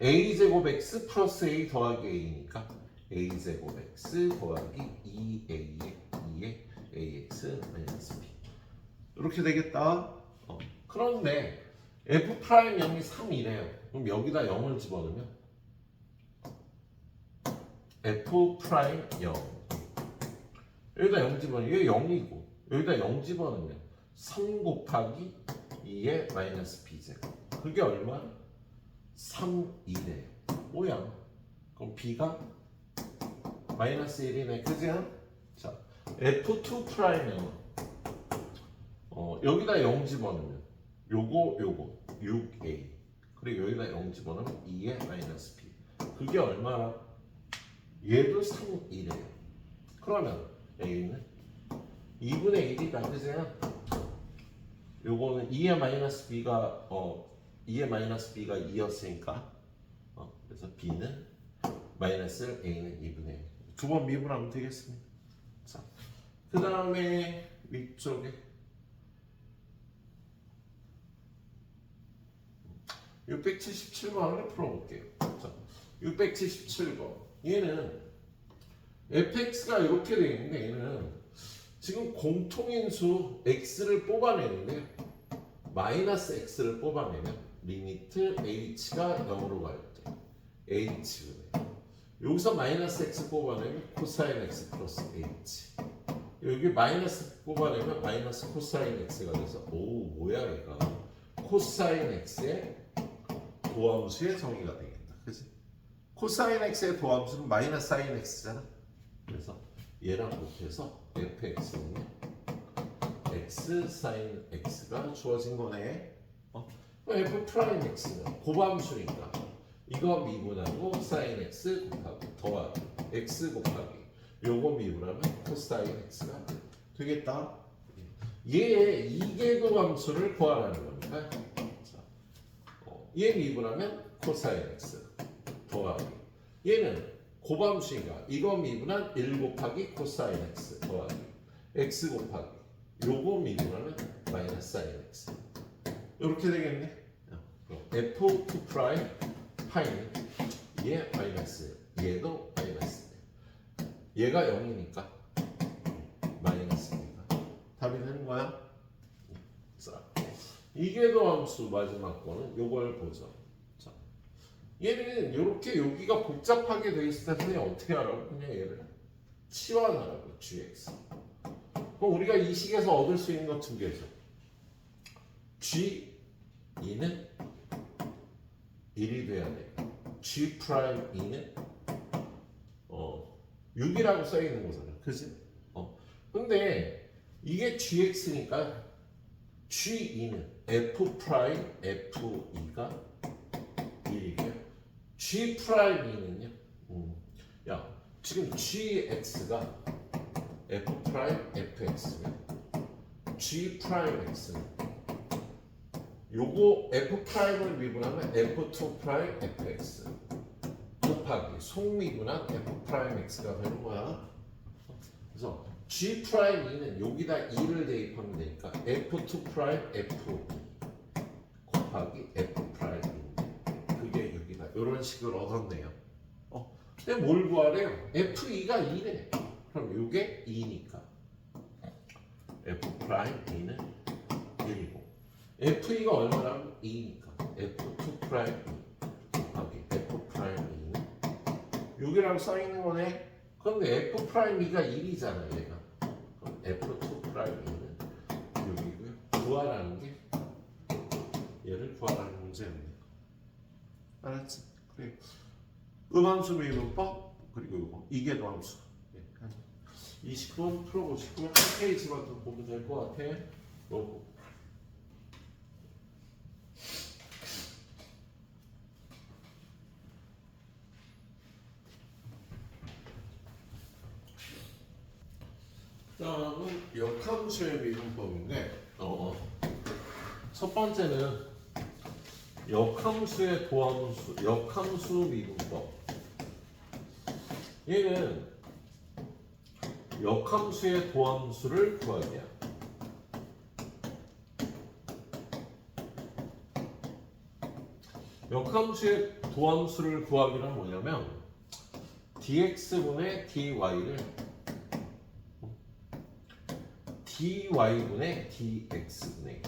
a제곱 x 플러스 a 더하기 a니까 a제곱 x 더하기 2a의 ax 마이너스 b 이렇게 되겠다. 그런데 f 프라임 0이 3이래요. 그럼 여기다 0을 집어넣으면 f 프라임 0 여기다 0 집어넣으면 얘 0이고 여기다 0 집어넣으면 3 곱하기 2의 마이너스 b제곱 그게 얼마? 3이래요. 뭐야? 그럼 b가 마이너스 1이네. 그죠? 자, f2 프라임은 여기다 0 집어넣으면 요거 6a 그리고 여기다 0 집어넣으면 2의 마이너스 b 그게 얼마나? 얘도 3이래요. 그러면 a는 2분의 1이다. 그죠? 요거는 2의 마이너스 b가 2의 마이너스 b가 2였으니까 그래서 b는 마이너스 a는 2분의 1 두 번 미분하면 되겠습니다. 자, 그 다음에 위쪽에 677번을 풀어볼게요. 자, 677번 얘는 fx가 이렇게 되어 있는데 얘는 지금 공통인수 x를 뽑아내는데 마이너스 x를 뽑아내면 리미트 h가 0으로 갈 때 h분의 여기서 마이너스 x 뽑아내면 코사인 x 플러스 h 여기 마이너스 뽑아내면 마이너스 코사인 x가 돼서 오 뭐야 얘가 코사인 x의 도함수의 정의가 되겠다. 그치? 코사인 x의 도함수는 마이너스 사인 x잖아. 그래서 얘랑 곱해서 fx는 x 사인 x가 주어진 거네. f 프라임 x는 고함수니까 이거 미분하고 사인 x 곱하기 더하기 x 곱하기 요거 미분하면 코사인 x가 되겠다. 얘의 이계도 함수를 구하라는 겁니다. 얘 미분하면 코사인 x 더하기 얘는 고함수니까 이거 미분한 1 곱하기 코사인 x 더하기 x 곱하기 요거 미분하면 마이너스 사인 x 이렇게 되겠네. f2 프라임 파이는 얘 마이너스 얘도 마이너스 얘가 0이니까 마이너스니까 답이 되는 거야. 자, 이계도 함수 마지막 거는 요걸 보죠. 자, 얘는 이렇게 여기가 복잡하게 돼 있을 때 그냥 어떻게 하라고? 그냥 얘를 치환하라고 gx. 그럼 우리가 이 식에서 얻을 수 있는 거 두 개죠. g2는 1이 돼야 돼. g 프라임 2는 6이라고 써 있는 거잖아. 그지? 근데 이게 gx니까 g2는 f 프라임 f2가 1이고요. g 프라임 2는요. 야, 지금 gx가 f 프라임 fx면 g 프라임 x는 요거 f 프라임을 미분하면 f2 프라임 fx 곱하기 속미분한 f 프라임 x가 되는 거야. 그래서 g 프라임 2는 여기다 2를 대입하면 되니까 f2 프라임 f 곱하기 f 프라임 2. 그게 여기다 이런 식으로 얻었네요. 근데 뭘 구하래요? f2가 2래. 그럼 이게 2니까 f 프라임 2는 1이고 f2가 얼마라면 2니까 f2 프라임 2 곱하기 f 프라임 2는 6이라고 써있는 거네. 근데 f 프라임 2가 1이잖아 얘가. 그럼 f2 프라임 2는 6이고요. 구하라는 게 얘를 구하라는 문제입니다. 알았지? 그래. 음함수 미분법 그리고 이거 이계도함수 20분 풀어보시고요. 한 페이지만 더 보면 될 것 같아. 요거. 다음은 역함수의 미분법인데 첫 번째는 역함수의 도함수, 역함수 미분법. 얘는 역함수의 도함수를 구하기야. 역함수의 도함수를 구하기는 뭐냐면 dx분의 dy를 dy분의 dx분의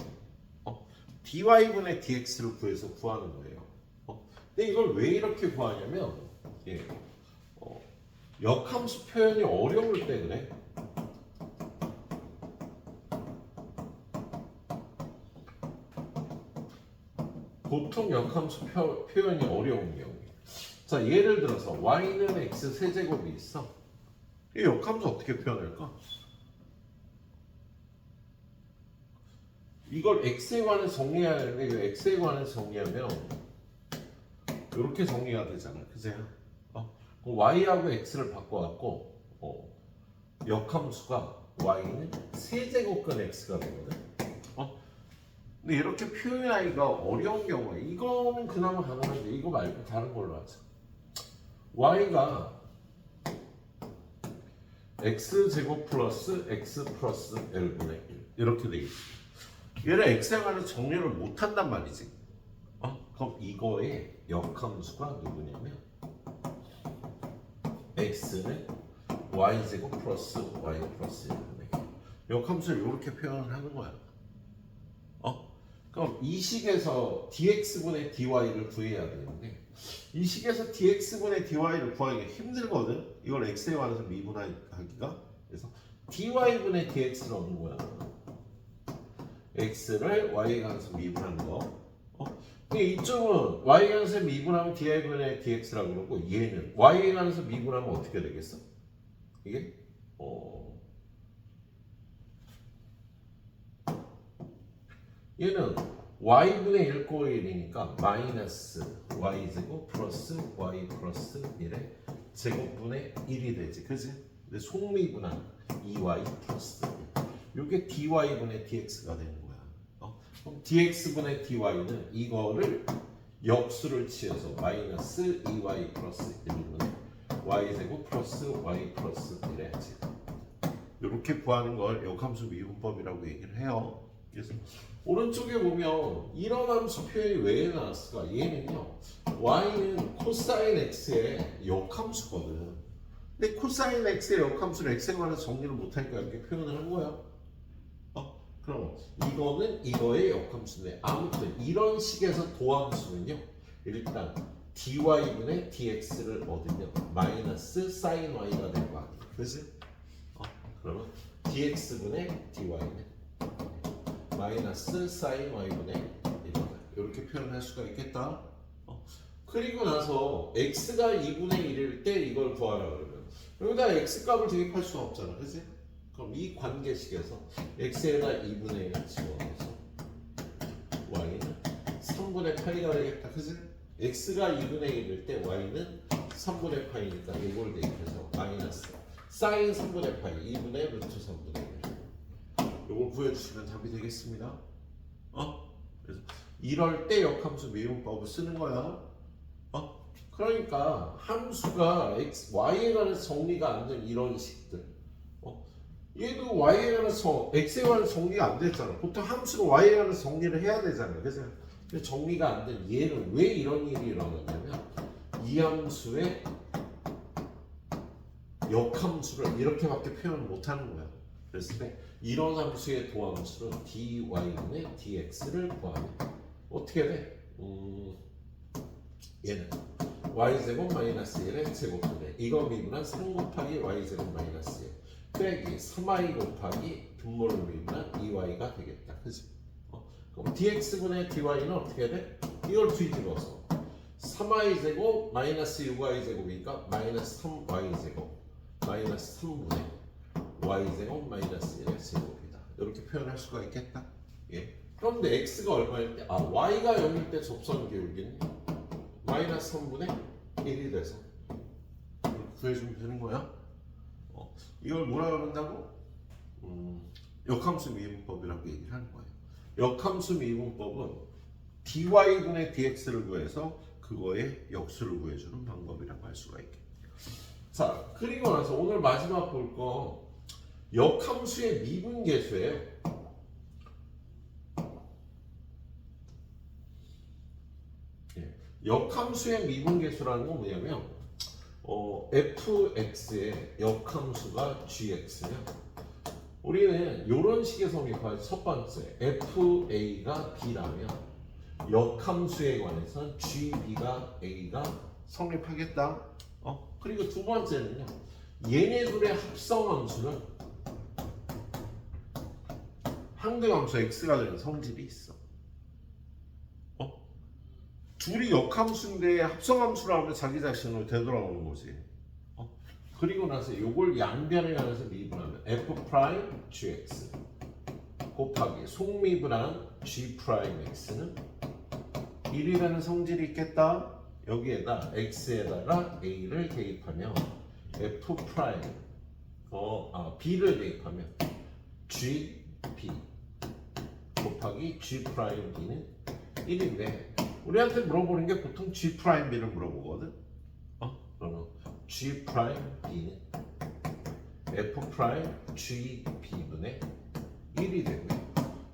dy분의 dx를 구해서 구하는 거예요. 근데 이걸 왜 이렇게 구하냐면 역함수 표현이 어려울 때 그래. 보통 역함수 표현이 어려운 경우. 자, 예를 들어서 y는 x 세제곱이 있어. 이 역함수 어떻게 표현할까? 이걸 x에 관해서 정리해야 되는데 이 x에 관해서 정리하면 이렇게 정리가 되잖아. 그죠? y하고 x를 바꿔갖고 역함수가 y는 세제곱근 x가 되거든. 근데 이렇게 표현하기가 어려운 경우에 이거는 그나마 가능한데 이거 말고 다른 걸로 하자. y가 x제곱 플러스 x 플러스 l분의 1 이렇게 되겠지. 얘를 x에 관해서 정리를 못한단 말이지. 그럼 이거의 역함수가 누구냐면 x는 y제곱 플러스 y 플러스 1분의 1. 역함수를 이렇게 표현을 하는 거야. 그럼 이 식에서 dx분의 dy를 구해야 되는데 이 식에서 dx분의 dy를 구하기가 힘들거든. 이걸 x에 관해서 미분하기가. 그래서 dy분의 dx를 얻는 거야. x를 y에 관해서 미분하는 거. 근데 이쪽은 y에 관해서 미분하면 dy분의 dx라고 그러고 얘는 y에 관해서 미분하면 어떻게 되겠어? 이게 얘는 y분의 1 꼴 1이니까 마이너스 y제곱 플러스 y 플러스 1의 제곱분의 1이 되지. 그치? 근데 속미분한 2y 플러스 1. 이게 dy분의 dx가 되는 거야. 그럼 dx분의 dy는 이거를 역수를 취해서 마이너스 2y 플러스 1분의 y제곱 플러스 y 플러스 1의 제곱. 이렇게 구하는 걸 역함수 미분법이라고 얘기를 해요. 그래서 오른쪽에 보면 이런 함수 표현이 왜 나왔을까? 얘는요, y는 코사인 x의 역함수거든. 근데 코사인 x의 역함수를 x에 관해서 정리를 못하니까 이렇게 표현을 한 거야. 그럼 이거는 이거의 역함수인데 아무튼 이런 식에서 도함수는요, 일단 dy분의 dx를 얻으면 마이너스 sin y가 될 거 아니야. 그치? 그러면 dx분의 dy는 마이너스 sin y분의 1이다. 이렇게 표현할 수가 있겠다. 그리고 나서 x가 2분의 1일 때 이걸 구하라 그러면 여기다 x값을 대입할 수는 없잖아. 그치? 그럼 이 관계식에서 x에다 2분의 1을 집어넣어서 y는 3분의 파이가 되겠다. 그치? x가 2분의 1일 때 y는 3분의 파이니까 이걸 대입해서 마이너스 sin 3분의 파이 2분의 루트 3분의 1. 요걸 구해주시면 답이 되겠습니다. 그래서 이럴 때 역함수 미분법을 쓰는 거야. 그러니까 함수가 y에 관해서 정리가 안 된 이런 식들. 얘도 y에 관해서 x에 관해서 정리가 안 됐잖아. 보통 함수는 y에 관해서 정리를 해야 되잖아. 그래서 정리가 안 된 얘는 왜 이런 일이 일어나냐면 이 함수의 역함수를 이렇게밖에 표현을 못하는 거야. 그랬을 때 이런 함수의 도함수는 dy분의 dx를 구하면 어떻게 돼? 얘는 y제곱 마이너스 1의 제곱분의 이거 미분한 3 곱하기 y제곱 마이너스 1 빼기 3y 곱하기 분모를 미분한 2y가 되겠다. 그치? 그럼 dx분의 dy는 어떻게 돼? 이걸 뒤집어서 3y제곱 마이너스 6y제곱이니까 마이너스 3y제곱 마이너스 3분의 y제곱 마이너스 1의 제곱이다. 이렇게 표현할 수가 있겠다. 예. 그런데 x가 얼마일 때? y가 0일 때 접선 기울기는 마이너스 3분의 1이 돼서 구해주면 되는 거야. 이걸 뭐라 그런다고? 역함수 미분법이라고 얘기를 하는 거예요. 역함수 미분법은 dy분의 dx를 구해서 그거의 역수를 구해주는 방법이라고 할 수가 있겠네요. 자, 그리고 나서 오늘 마지막 볼 거 역함수의 미분계수예요. 역함수의 미분계수라는 건 뭐냐면 fx의 역함수가 gx면 우리는 이런 식의 성립할 첫 번째 fa가 b라면 역함수에 관해서는 gb가 a가 성립하겠다. 그리고 두 번째는요 얘네 둘의 합성함수는 항등함수 x가 되는 성질이 있어. 둘이 역함수인데 합성함수라 하면 자기 자신으로 되돌아오는 거지. 그리고 나서 이걸 양변에 관해서 미분하면 f 프라임 gx 곱하기 속미분한 g 프라임 x는 1이 되는 성질이 있겠다. 여기에다 x에다가 a를 대입하면 f 프라임 b를 대입하면 g b 곱하기 g 프라임 b는 1인데 우리한테 물어보는 게 보통 g 프라임 b를 물어보거든. 그러면 g 프라임 b는 f 프라임 g b분의 1이 되고요.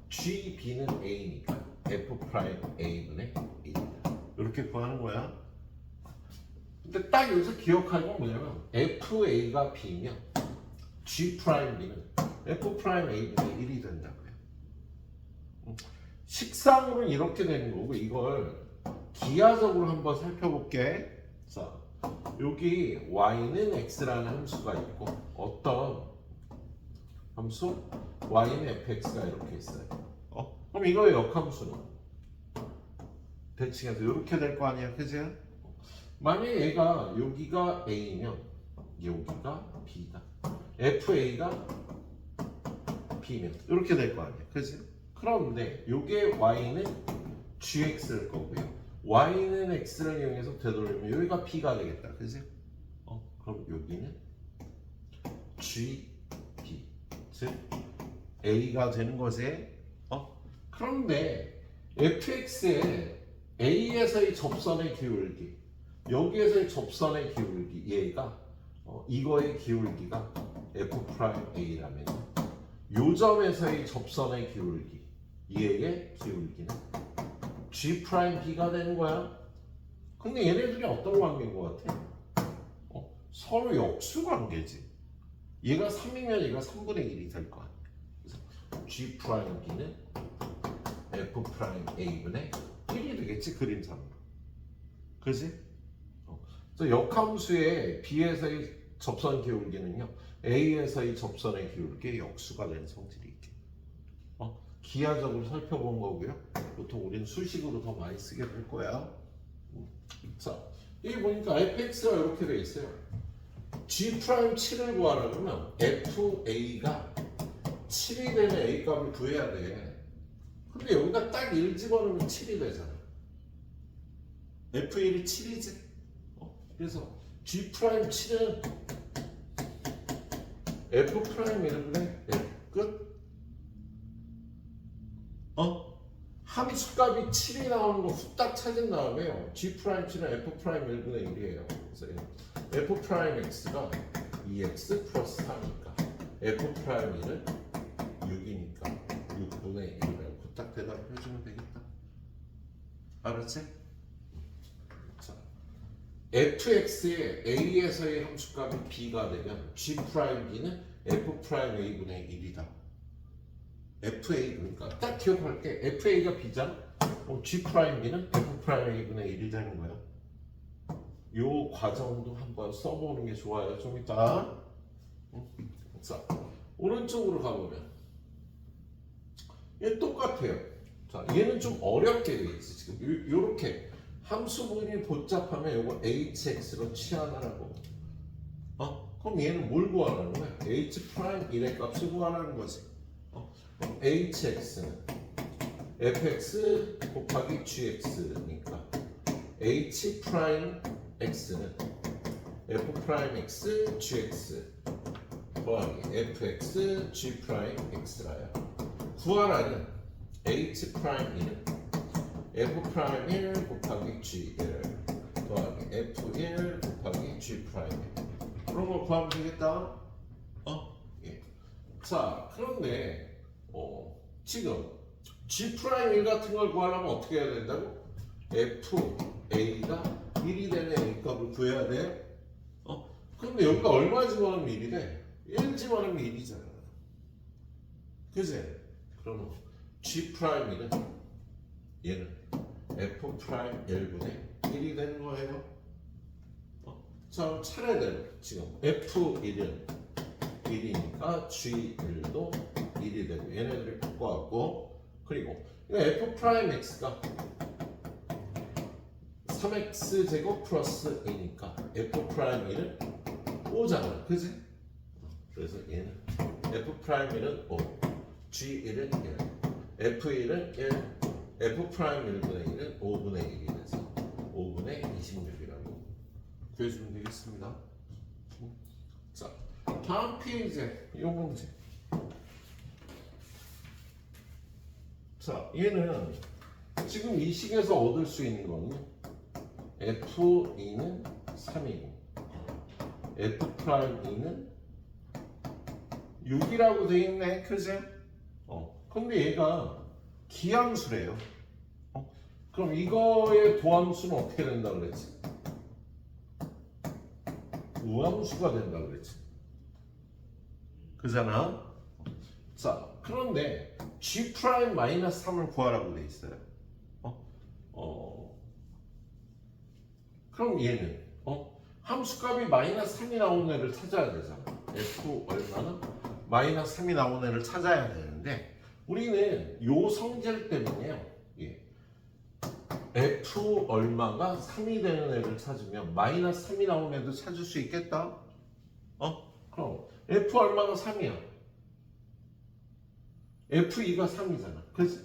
g b는 a니까 f 프라임 a분의 1이다. 이렇게 구하는 거야. 근데 딱 여기서 기억할 건 뭐냐면 fa가 b면 g 프라임 b는 f 프라임 a분의 1이 된다고요. 식상으로는 이렇게 되는 거고 이걸 기하적으로 한번 살펴볼게. 자, 여기 y는 x라는 함수가 있고 어떤 함수? y는 fx가 이렇게 있어요. 그럼 이거의 역함수는 대칭해서 이렇게 될 거 아니야, 그지? 만약에 얘가 여기가 a면 여기가 b다. fa가 b면 이렇게 될 거 아니야, 그지? 그런데 요게 y는 gx일 거고요. y는 x를 이용해서 되돌리면 여기가 b가 되겠다. 그지? 그럼 여기는 g, b 즉 a가 되는 거지. 그런데 fx의 a에서의 접선의 기울기 여기에서의 접선의 기울기 얘가 이거의 기울기가 f 프라임 a라면 요 점에서의 접선의 기울기 얘의 기울기는 g 프라임 b가 되는 거야. 근데 얘네들이 어떤 관계인 것 같아? 서로 역수 관계지. 얘가 3이면 얘가 3분의 1이 될 거 아니야. 그래서 g 프라임 b는 f 프라임 a분의 1이 되겠지, 그림상으로. 그지? 그래서 역함수의 b에서의 접선 기울기는요 a에서의 접선의 기울기의 역수가 되는 성질이 있게. 기하적으로 살펴본 거고요. 보통 우리는 수식으로 더 많이 쓰게 될 거야. 자, 여기 보니까 fx가 이렇게 돼 있어요. g 프라임 7을 구하려면 fa가 7이 되는 a 값을 구해야 돼. 근데 여기다 딱 1 집어넣으면 7이 되잖아. f1이 7이지. 그래서 g 프라임 7은 f 프라임 1분의 f 끝. 함수값이 7이 나오는 거 후딱 찾은 다음에요. G'Ch는 F'M 1분의 1이에요. 그래서 F'X가 2X 플러스 3이니까 F'M은 6이니까 6분의 1이라고 후딱 대답해주면 되겠다. 알았지? 자, Fx의 A에서의 함수값이 B가 되면 G'B는 F'A분의 1이다. FA 그러니까 딱 기억할게. FA가 B잖아. 그럼 G'B는 F'A분의 1이 되는 거야. 요 과정도 한번 써보는 게 좋아요. 좀 이따. 자, 오른쪽으로 가보면 얘 똑같아요. 자, 얘는 좀 어렵게 돼 있어. 지금 요렇게 함수분이 복잡하면 요거 hx로 취하라고. 그럼 얘는 뭘 구하라는 거야? h'1의 값을 구하라는 거지. 그럼 hx는 fx 곱하기 gx니까 h'x는 f'x gx 더하기 fx g'x라요. 구하라는 h'는 f'1 곱하기 g1 더하기 f1 곱하기 g'. 그런 걸 구하면 되겠다. 예. 자, 그런데 지금 g'1 같은 걸 구하려면 어떻게 해야 된다고? fa가 1이 되는 a 값을 구해야 돼. 그런데 여기가 얼마 집어넣으면 1이 돼? 1 집어넣으면 1이잖아. 그지? 그러면 G'는 얘는 F'L분의 1이 되는 거예요. 자, 그럼 차례대로 지금 F1은 1이니까 G1도 1이 되고 얘네들이 바꿔갖고 그리고 F'X가 3x제곱 플러스 2니까 F'L은 5잖아. 그지? 그래서 얘는 F'L은 5, G1은 1, F1은 1, F'L분의 1은 5분의 1이 돼서 5분의 26이라고 구해주면 되겠습니다. 자, 다음 페이지에 이 문제. 자, 얘는 지금 이 식에서 얻을 수 있는 거는 F2는 3이고 F'E는 6이라고 돼 있네. 그지? 근데 얘가 기함수래요. 그럼 이거의 도함수는 어떻게 된다 그랬지? 우함수가 된다 그랬지. 그잖아? 자, 그런데 G'-3을 구하라고 돼 있어요. 그럼 얘는 함수값이 -3이 나오는 애를 찾아야 되잖아. F 얼마나? -3이 나오는 애를 찾아야 되는데 우리는 요 성질 때문에요. 예. F 얼마가 3이 되는 애를 찾으면 -3이 나오는 애도 찾을 수 있겠다. 그럼 F 얼마가 3이야? F2가 3이잖아. 그치?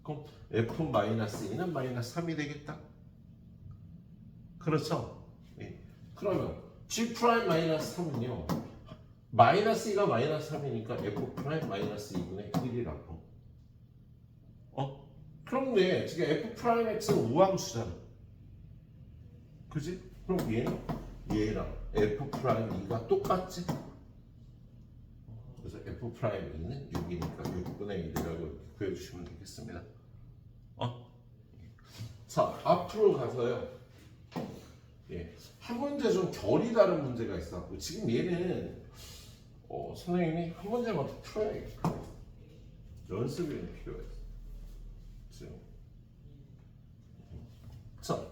그럼 F-2는 -3이 되겠다. 그렇죠? 예. 그러면 G'-3은요 -2가 -3이니까 F'-2분의 1이라고. 그런데 지금 F'X는 우함수잖아. 그지? 그럼 얘랑 F'2가 똑같지? 그래서 F'E는 6이니까 6분의 1이라고 구해주시면 되겠습니다. 자, 앞으로 가서요. 예, 한 문제 좀 결이 다른 문제가 있었고 지금 얘는 선생님이 한 문제만 더 풀어야겠다. 연습이 필요해. 지금. 자,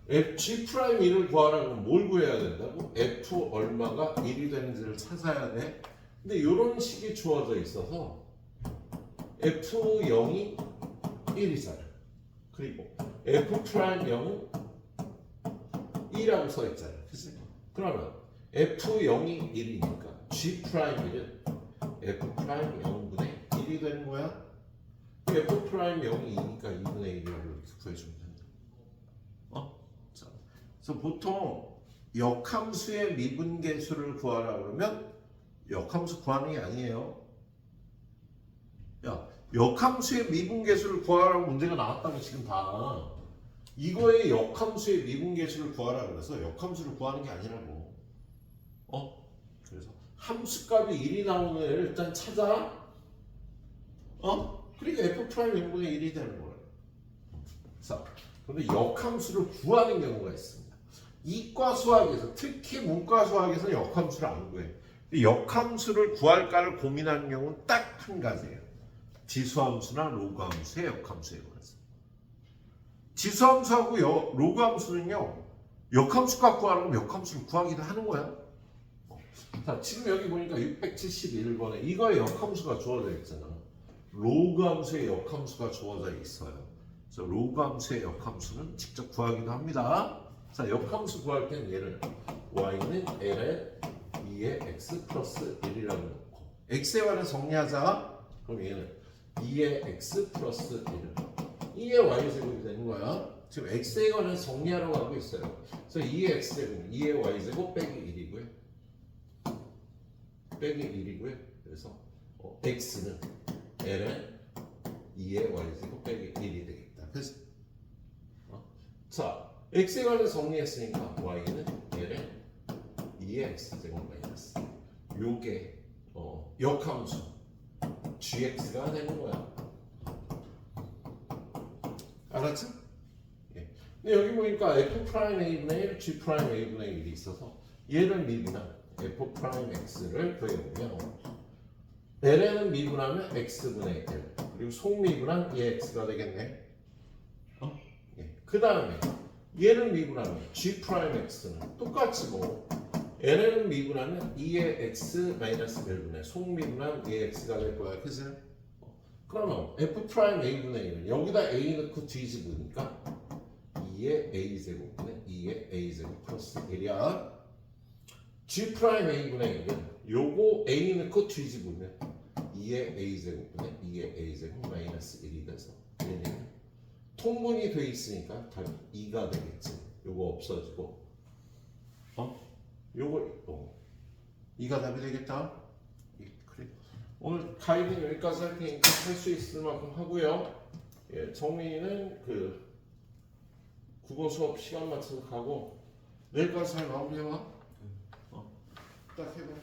G'1을 구하라면 뭘 구해야 된다고? F 얼마가 1이 되는지를 찾아야 돼. 근데 이런 식이 주어져 있어서 F0이 1이잖아. 그리고 F'0은 2라고 써 있잖아. 그치? 그러면 F0이 1이니까 G'1은 F'0분의 1이 되는 거야. F'0이 2니까 2분의 1이라고 이렇게 구해주면 된다. 자, 그래서 보통 역함수의 미분계수를 구하라 그러면 역함수 구하는 게 아니에요. 야, 역함수의 미분계수를 구하라고 문제가 나왔다고 지금 다. 이거의 역함수의 미분계수를 구하라 그래서 역함수를 구하는 게 아니라고. 그래서 함수값이 1이 나오는 애를 일단 찾아. 그러니까 f 프라임 0분의 1이 되는 거예요. 자, 그런데 역함수를 구하는 경우가 있습니다. 이과 수학에서 특히 문과 수학에서 역함수를 안 구해. 역함수를 구할까를 고민하는 경우는 딱 한 가지예요. 지수함수나 로그함수의 역함수에 관해서. 지수함수하고 로그함수는요, 역함수값 구하라고 역함수를 구하기도 하는 거야. 자, 지금 여기 보니까 671번에 이거의 역함수가 주어져 있잖아. 로그함수의 역함수가 주어져 있어요. 그래서 로그함수의 역함수는 직접 구하기도 합니다. 자, 역함수 구할 때는 얘를 y는 ln 2의 x 플러스 1이라고 놓고 x에 관해 정리하자. 그럼 얘는 2의 x 플러스 1을 2의 y제곱이 되는 거야. 지금 x에 관해 정리하라고 하고 있어요. 그래서 2의 x제곱은 2의 y제곱 빼기 1이고요. 빼기 1이고요. 그래서 x는 ln 2의 y제곱 빼기 1이 되겠다. 그래서 자, x에 관해 정리했으니까 y는 ln 2의 x제곱 마이너스 요게 역함수 gx가 되는 거야. 알았죠? 예. 근데 여기 보니까 f 프라임 a분의 1, g 프라임 a분의 1이 있어서 얘를 미분한 f 프라임 x를 구해보면 ln은 미분하면 x분의 1 그리고 속미분한 2x가 되겠네. 예. 그 다음에 얘를 미분하면 g 프라임 x는 똑같이 뭐 ln은 미분하면 2의 x 마이너스 1분의 속미분한 2x가 될 거야. 그치? 그러면 f 프라임 a분의 1은 여기다 a 넣고 뒤집으니까 2의 a제곱분의 2의 a제곱 플러스 1이야. g 프라임 a분의 1은 요거 a 넣고 뒤집으면 2의 a제곱분의 2의 a제곱 마이너스 1이 돼서 얘는 통분이 돼 있으니까 답이 2가 되겠지. 요거 없어지고 요거 2가 답이 되겠다. 예, 그래. 오늘 가이드는 여기까지 할 테니까 할 수 있을 만큼 하고요. 예, 정민이는 그 국어 수업 시간 맞춰서 가고 내일까지 잘 마무리해봐. 딱 해봐.